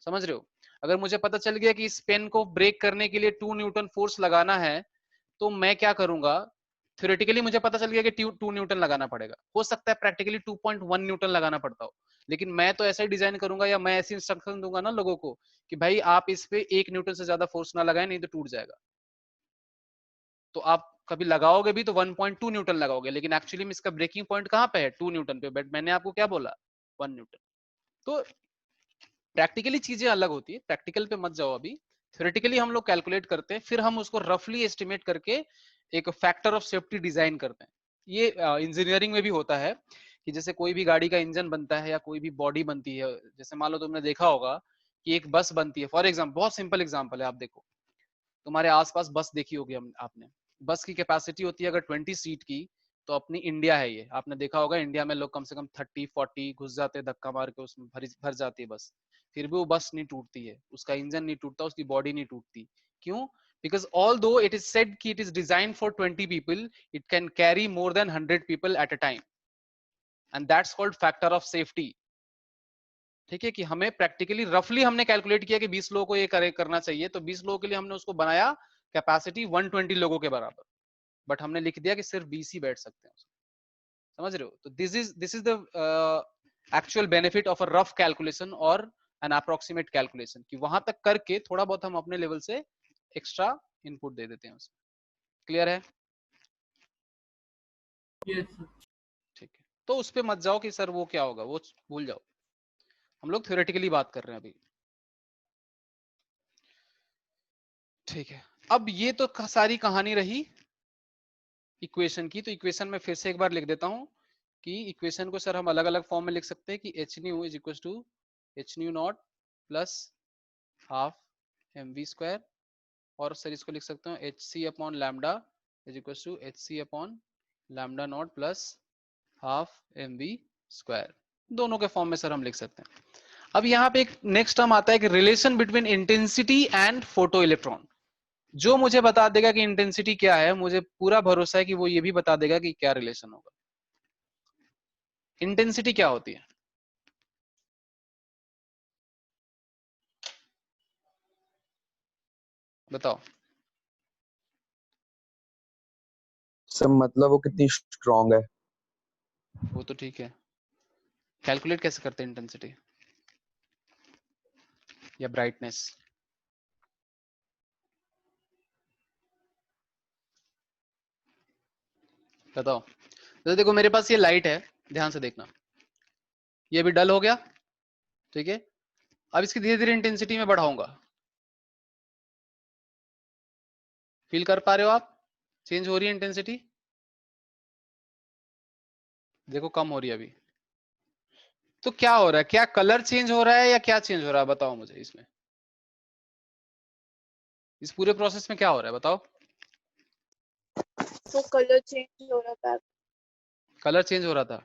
समझ रहे हो? अगर मुझे पता चल गया कि इस पेन को ब्रेक करने के लिए 2 न्यूटन फोर्स लगाना है, तो मैं क्या करूंगा, थ्योरेटिकली मुझे पता चल गया कि 2 न्यूटन लगाना पड़ेगा, हो सकता है प्रैक्टिकली 2.1 न्यूटन लगाना पड़ता हो, लेकिन मैं तो ऐसा ही डिजाइन करूंगा या मैं ऐसी इंस्ट्रक्शन दूंगा ना लोगों को कि भाई आप इस पे 1 न्यूटन से ज्यादा फोर्स ना लगाएं, नहीं तो टूट जाएगा। तो आप कभी लगाओगे भी तो 1.2 न्यूटन लगाओगे, लेकिन एक्चुअली में इसका ब्रेकिंग पॉइंट कहाँ पे है? 2 न्यूटन पे, बट मैंने आपको क्या बोला? 1 न्यूटन। तो प्रैक्टिकली चीजें अलग होती है, प्रैक्टिकल पे मत जाओ अभी। थ्योरेटिकली हम लोग कैलकुलेट करते हैं, फिर हम उसको रफली एस्टिमेट करके एक फैक्टर ऑफ सेफ्टी डिजाइन करते हैं। ये इंजीनियरिंग में भी होता है कि जैसे कोई भी गाड़ी का इंजन बनता है या कोई भी बॉडी बनती है, जैसे मान लो तुमने देखा होगा कि एक बस बनती है, फॉर एग्जाम्पल, बहुत सिंपल एग्जाम्पल है, आप देखो तुम्हारे आसपास बस देखी होगी आपने, बस की कैपेसिटी होती है अगर 20 सीट की, तो अपनी इंडिया है ये, आपने देखा होगा इंडिया में लोग कम से कम 30-40 घुस जाते हैं, धक्का मार के उसमें भर जाती है बस, फिर भी वो बस नहीं टूटती है, उसका इंजन नहीं टूटता, उसकी बॉडी नहीं टूटती। क्यों? Because although it is said कि it is designed for 20 people, it can carry more than 100 people at a time, and that's called factor of safety। ठीक है, कि हमें प्रैक्टिकली रफली हमने कैलकुलेट किया कि 20 लोगों को ये करना चाहिए, तो 20 लोगों के लिए हमने उसको बनाया कैपेसिटी 120 लोगों के बराबर, बट हमने लिख दिया कि सिर्फ 20 ही बैठ सकते हैं। समझ रहे हो? तो this is the actual benefit of a rough calculation और एन अप्रोक्सीमेट कैलकुलेशन, कि वहां तक करके थोड़ा बहुत हम अपने लेवल से एक्स्ट्रा इनपुट दे देते हैं उसमें। क्लियर है? Yes sir. ठीक है, तो उस पे मत जाओ कि सर वो क्या होगा, वो भूल जाओ, हम लोग थ्योरेटिकली बात कर रहे हैं अभी। ठीक है, अब ये तो सारी कहानी रही इक्वेशन की। तो इक्वेशन में फिर से एक बार लिख देता हूं कि इक्वेशन को सर हम अलग अलग फॉर्म में लिख सकते हैं कि h nu is equal to h nu naught plus half m v square, और सर इसको लिख सकते हो h C upon lambda is equal to h C upon lambda naught plus half m v square. दोनों के फॉर्म में सर हम लिख सकते हैं। अब यहाँ पे एक नेक्स्ट टर्म आता है कि relation between intensity and photo electron. जो मुझे बता देगा कि इंटेंसिटी क्या है, मुझे पूरा भरोसा है कि वो ये भी बता देगा कि क्या रिलेशन होगा। इंटेंसिटी क्या होती है? बताओ। सर मतलब वो कितनी स्ट्रांग है। वो तो ठीक है, कैलकुलेट कैसे करते हैं इंटेंसिटी या ब्राइटनेस? बताओ। तो देखो मेरे पास ये लाइट है, ध्यान से देखना, ये भी डल हो गया, ठीक है। अब इसकी धीरे धीरे इंटेंसिटी में बढ़ाऊंगा, फील कर पा रहे हो आप? चेंज हो रही है इंटेंसिटी, देखो कम हो रही है अभी। तो क्या हो रहा है? क्या कलर चेंज हो रहा है या क्या चेंज हो रहा है? बताओ मुझे इसमें, इस पूरे प्रोसेस में क्या हो रहा है बताओ। तो कलर चेंज हो रहा था, कलर चेंज हो रहा था।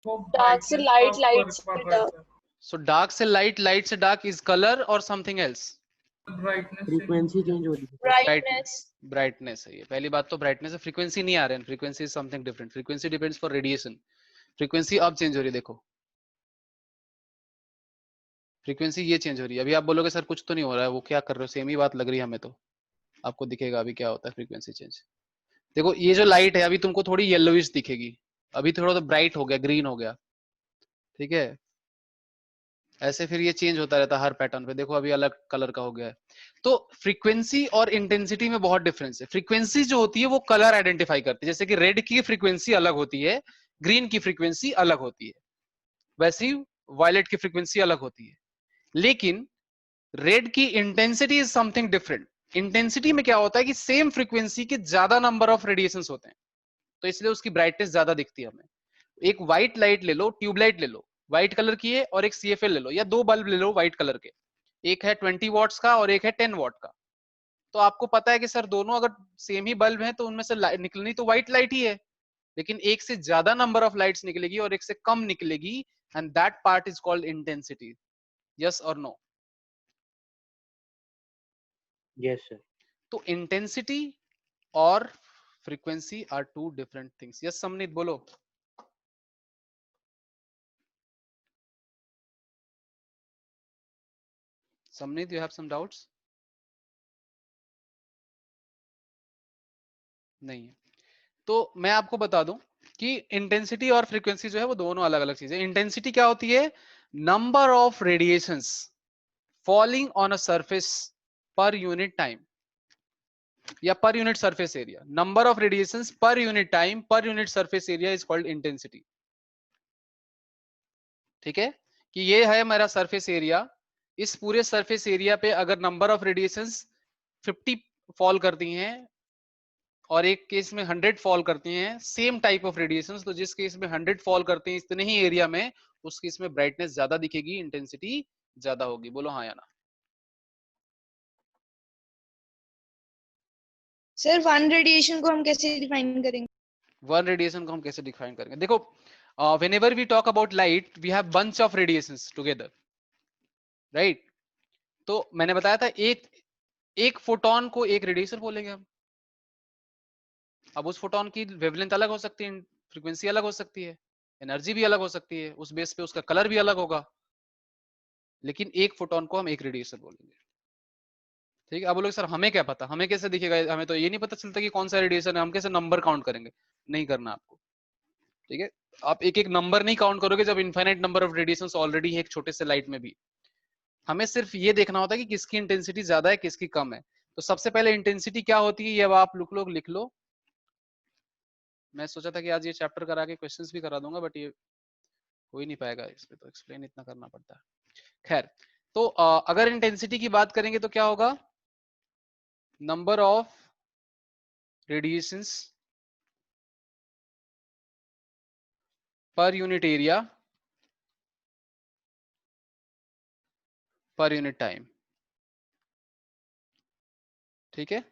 डार्क से लाइट, लाइट से डार्क। सो डार्क से लाइट, लाइट से डार्क इज कलर और समथिंग एल्स? फ्रीक्वेंसी चेंज हो रही है। ब्राइटनेस। ब्राइटनेस है ये, पहली बात तो ब्राइटनेस है, फ्रीक्वेंसी नहीं आ रहा है, frequency is something different, frequency depends for radiation. Frequency अब चेंज हो रही है, देखो फ्रीक्वेंसी ये चेंज हो रही है। अभी आप बोलोगे सर कुछ तो नहीं हो रहा है, वो क्या कर रहे हो, सेम ही बात लग रही है हमें, तो आपको दिखेगा अभी क्या होता है फ्रीक्वेंसी चेंज। देखो ये जो लाइट है अभी तुमको थोड़ी येलोइश दिखेगी, अभी थोड़ा तो ब्राइट हो गया, ग्रीन हो गया, ठीक है। ऐसे फिर ये चेंज होता रहता है हर पैटर्न पे, देखो अभी अलग कलर का हो गया है। तो फ्रीक्वेंसी और इंटेंसिटी में बहुत डिफरेंस है। फ्रीक्वेंसी जो होती है वो कलर आइडेंटिफाई करती है, जैसे कि रेड की फ्रीक्वेंसी अलग होती है, ग्रीन की फ्रीक्वेंसी अलग होती है, वैसे ही वायलेट की फ्रीक्वेंसी अलग होती है। लेकिन रेड की intensity is something different. Intensity में क्या होता है कि सेम फ्रीक्वेंसी के ज्यादा नंबर ऑफ रेडिएशंस होते हैं, तो इसलिए उसकी ब्राइटनेस ज्यादा दिखती है हमें। एक व्हाइट लाइट ले लो, ट्यूबलाइट ले लो, व्हाइट कलर की है, और एक सीएफएल ले लो, या दो बल्ब ले लो व्हाइट कलर के, एक है 20 वॉट्स का और एक है 10 वॉट का। तो आपको पता है कि सर दोनों अगर सेम ही बल्ब हैं तो उनमें से निकलनी तो व्हाइट लाइट ही है, लेकिन एक से ज्यादा नंबर ऑफ लाइट्स निकलेगी और एक से कम निकलेगी and that part is called intensity. Yes or no? Yes, sir. तो intensity और frequency are two different things. Yes, Samnit, बोलो. Samnit, you have some doubts? नहीं है. तो मैं आपको बता दूं कि इंटेंसिटी और फ्रीक्वेंसी जो है वो दोनों अलग अलग चीजें. इंटेंसिटी क्या होती है? Number of radiations falling on a surface per unit time या per unit surface area. Number of radiations per unit time per unit surface area is called intensity. ठीक है, कि ये है मेरा सरफेस एरिया. इस पूरे सरफेस एरिया पे अगर नंबर ऑफ रेडिएशंस 50 फॉल करती हैं और एक केस में 100 फॉल करती हैं, सेम टाइप ऑफ रेडिएशंस, तो जिस केस में 100 फॉल करती हैं इतने ही एरिया में, उस केस में ब्राइटनेस ज्यादा दिखेगी, इंटेंसिटी ज्यादा होगी. बोलो हाँ या ना. सर वन रेडिएशन को हम कैसे डिफाइन करेंगे? वन रेडिएशन को हम कैसे डिफाइन करेंगे? देखो, whenever we talk about light we have bunch of radiations together, right? तो मैंने बताया था एक फोटोन को एक रेडिएशन बोलेंगे हम. अब उस फोटोन की वेवलेंथ अलग हो सकती है, फ्रीक्वेंसी अलग हो सकती है, एनर्जी भी अलग हो सकती है, उस बेस पे उसका कलर भी अलग होगा, लेकिन एक फोटोन को हम एक रेडिएशन बोलेंगे. ठीक है. अब बोलोगे सर हमें क्या पता, हमें कैसे दिखेगा, हमें तो ये नहीं पता चलता कि कौन सा रेडिएशन है, हम कैसे नंबर काउंट करेंगे? नहीं करना आपको. ठीक है, आप एक एक नंबर नहीं काउंट करोगे जब infinite number of radiations already है एक छोटे से लाइट में भी. हमें सिर्फ ये देखना होता है कि किसकी इंटेंसिटी ज्यादा है, किसकी कम है. तो सबसे पहले इंटेंसिटी क्या होती है ये अब आप लोग लिख लो. मैं सोचा था कि आज ये चैप्टर करा के क्वेश्चंस भी करा दूंगा, बट ये हो ही नहीं पाएगा, इस पे तो एक्सप्लेन इतना करना पड़ता है. खैर, तो अगर इंटेंसिटी की बात करेंगे तो क्या होगा? Number of radiations per unit area पर यूनिट टाइम. ठीक है,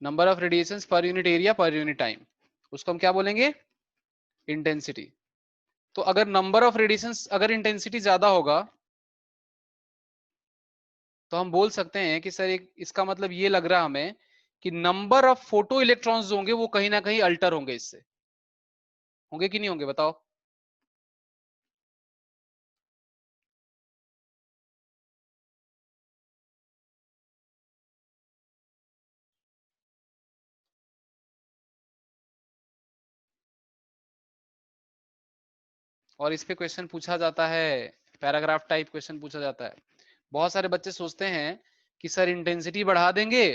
number of radiations per unit area पर यूनिट टाइम, उसको हम क्या बोलेंगे? इंटेंसिटी. तो अगर नंबर ऑफ रेडिएशंस, अगर इंटेंसिटी ज्यादा होगा तो हम बोल सकते हैं कि सर एक इसका मतलब ये लग रहा है हमें कि नंबर ऑफ फोटो इलेक्ट्रॉन्स होंगे वो कहीं ना कहीं अल्टर होंगे, इससे होंगे कि नहीं होंगे बताओ? और इस पे क्वेश्चन पूछा जाता है, पैराग्राफ टाइप क्वेश्चन पूछा जाता है. बहुत सारे बच्चे सोचते हैं कि सर इंटेंसिटी बढ़ा देंगे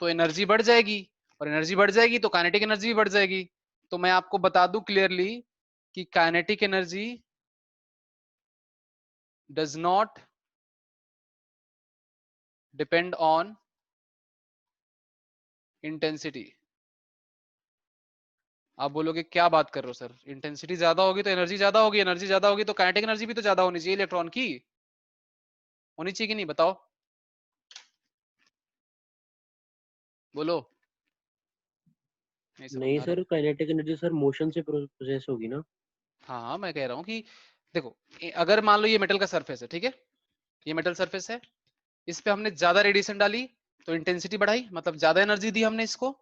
तो एनर्जी बढ़ जाएगी, और एनर्जी बढ़ जाएगी तो काइनेटिक एनर्जी भी बढ़ जाएगी. तो मैं आपको बता दूं क्लियरली कि kinetic energy does not depend on intensity. आप बोलोगे क्या बात कर रहे हो सर, इंटेंसिटी ज्यादा होगी तो एनर्जी ज्यादा होगी, एनर्जी ज्यादा होगी तो काइनेटिक एनर्जी भी तो ज्यादा होनी चाहिए, इलेक्ट्रॉन की होनी चाहिए कि नहीं बताओ? बोलो. नहीं sir, kinetic energy sir motion से प्रोसेस होगी ना. हाँ मैं कह रहा हूँ कि देखो, अगर मान लो ये मेटल का सरफेस है, ठीक है, ये मेटल सरफेस है, इस पे हमने ज्यादा रेडिएशन डाली तो इंटेंसिटी बढ़ाई, मतलब ज्यादा एनर्जी दी हमने इसको,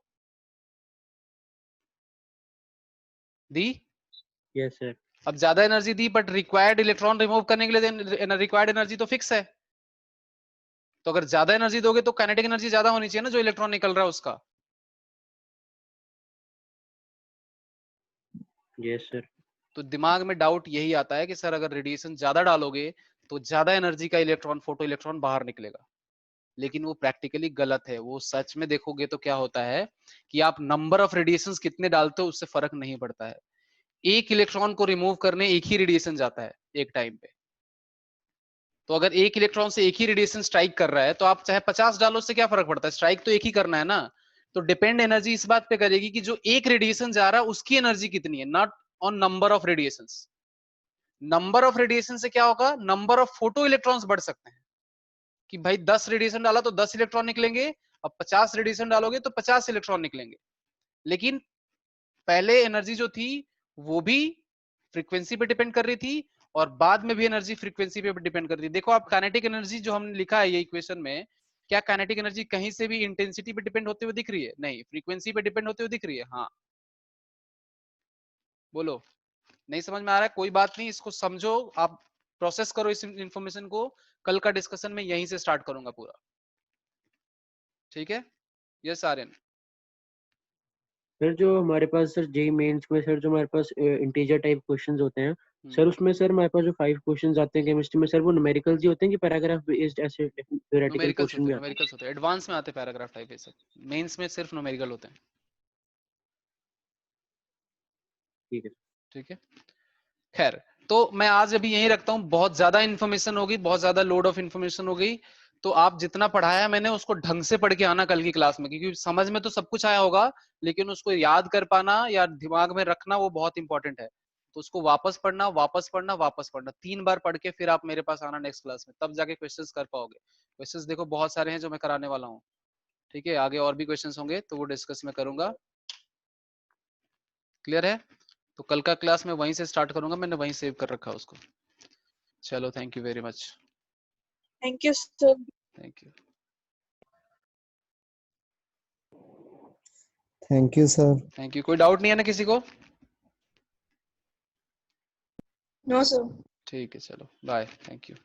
दी. Yes sir. अब ज्यादा energy the but required electron remove करने के लिए रिक्वायर्ड एनर्जी तो फिक्स है. तो अगर ज्यादा एनर्जी दोगे तो काइनेटिक एनर्जी ज्यादा होनी चाहिए ना, जो इलेक्ट्रॉन निकल रहा है उसका. Yes sir. तो दिमाग में डाउट यही आता है कि सर अगर रेडिएशन ज्यादा डालोगे तो ज्यादा एनर्जी का इलेक्ट्रॉन, फोटो इलेक्ट्रॉन बाहर निकलेगा. लेकिन वो प्रैक्टिकली गलत है. वो सच में देखोगे तो क्या होता है कि आप नंबर ऑफ रेडिएशंस कितने डालते हो उससे फर्क नहीं पड़ता है. एक इलेक्ट्रॉन को रिमूव करने एक ही रेडिएशन जाता है एक टाइम पे. तो अगर एक इलेक्ट्रॉन से एक ही रेडिएशन स्ट्राइक कर रहा है तो आप चाहे 50 डालो, उससे क्या फर्क पड़ता है, स्ट्राइक तो एक ही करना है ना. तो डिपेंड एनर्जी इस बात पे करेगी कि जो एक रेडिएशन जा रहा है उसकी एनर्जी कितनी है, not on number of radiations. Number of radiation से क्या होगा, नंबर ऑफ फोटो इलेक्ट्रॉन्स बढ़ सकते हैं कि भाई 10 रेडिएशन डाला तो 10 इलेक्ट्रॉन निकलेंगे, अब 50 रेडिएशन डालोगे तो 50 इलेक्ट्रॉन निकलेंगे. लेकिन पहले एनर्जी जो थी वो भी फ्रीक्वेंसी पे डिपेंड कर रही थी और बाद में भी एनर्जी फ्रीक्वेंसी पे डिपेंड करती है। देखो आप काइनेटिक एनर्जी जो हमने लिखा है ये इक्वेशन में, क्या काइनेटिक एनर्जी कहीं से भी इंटेंसिटी पे डिपेंड होते हुए दिख रही है? नहीं। फ्रीक्वेंसी पे डिपेंड होते हुए दिख रही है? हाँ। बोलो, नहीं समझ में आ रहा है? कोई बात नहीं, इसको समझो, आप प्रोसेस करो इस इंफॉर्मेशन को। कल का डिस्कशन में यहीं से स्टार्ट करूंगा पूरा, ठीक है? यस आर्यन। सर जो हमारे पास सर जेई मेंस में सर जो हमारे पास इंटीजर टाइप क्वेश्चंस होते हैं सर, उसमें सर हमारे पास जो 5 क्वेश्चंस आते हैं केमिस्ट्री में सर, वो न्यूमेरिकल्स ही होते हैं कि पैराग्राफ बेस्ड ऐसे थ्योरेटिकल न्यूमेरिकल्स क्वेश्चन होते भी हैं, आते हैं? न्यूमेरिकल्स होते हैं, एडवांस में आते हैं पैराग्राफ टाइप, ये सब मेंस में सिर्फ न्यूमेरिकल होते हैं। ठीक है। ठीक है, खैर तो मैं आज अभी यहीं रखता हूँ। बहुत ज्यादा इन्फॉर्मेशन होगी, बहुत ज्यादा लोड ऑफ इन्फॉर्मेशन हो गई, तो आप जितना पढ़ाया मैंने उसको ढंग से पढ़ के आना कल की क्लास में, क्योंकि समझ में तो सब कुछ आया होगा लेकिन उसको याद कर पाना या दिमाग में रखना वो बहुत इंपॉर्टेंट है। तो उसको वापस पढ़ना, वापस पढ़ना, वापस पढ़ना, 3 बार पढ़ के फिर आप मेरे पास आना नेक्स्ट क्लास में, तब जाके क्वेश्चंस कर पाओगे। क्वेश्चंस देखो बहुत सारे हैं जो मैं कराने वाला हूँ, ठीक है? आगे और भी क्वेश्चंस होंगे तो वो डिस्कस मैं करूंगा। क्लियर है? तो कल का क्लास में वहीं से स्टार्ट करूंगा, मैंने वहीं सेव कर रखा है उसको। चलो, thank you very much. Thank you, sir. Thank you. Thank you sir. Thank you. कोई डाउट नहीं है ना किसी को? No, sir. ठीक है, चलो बाय, थैंक यू।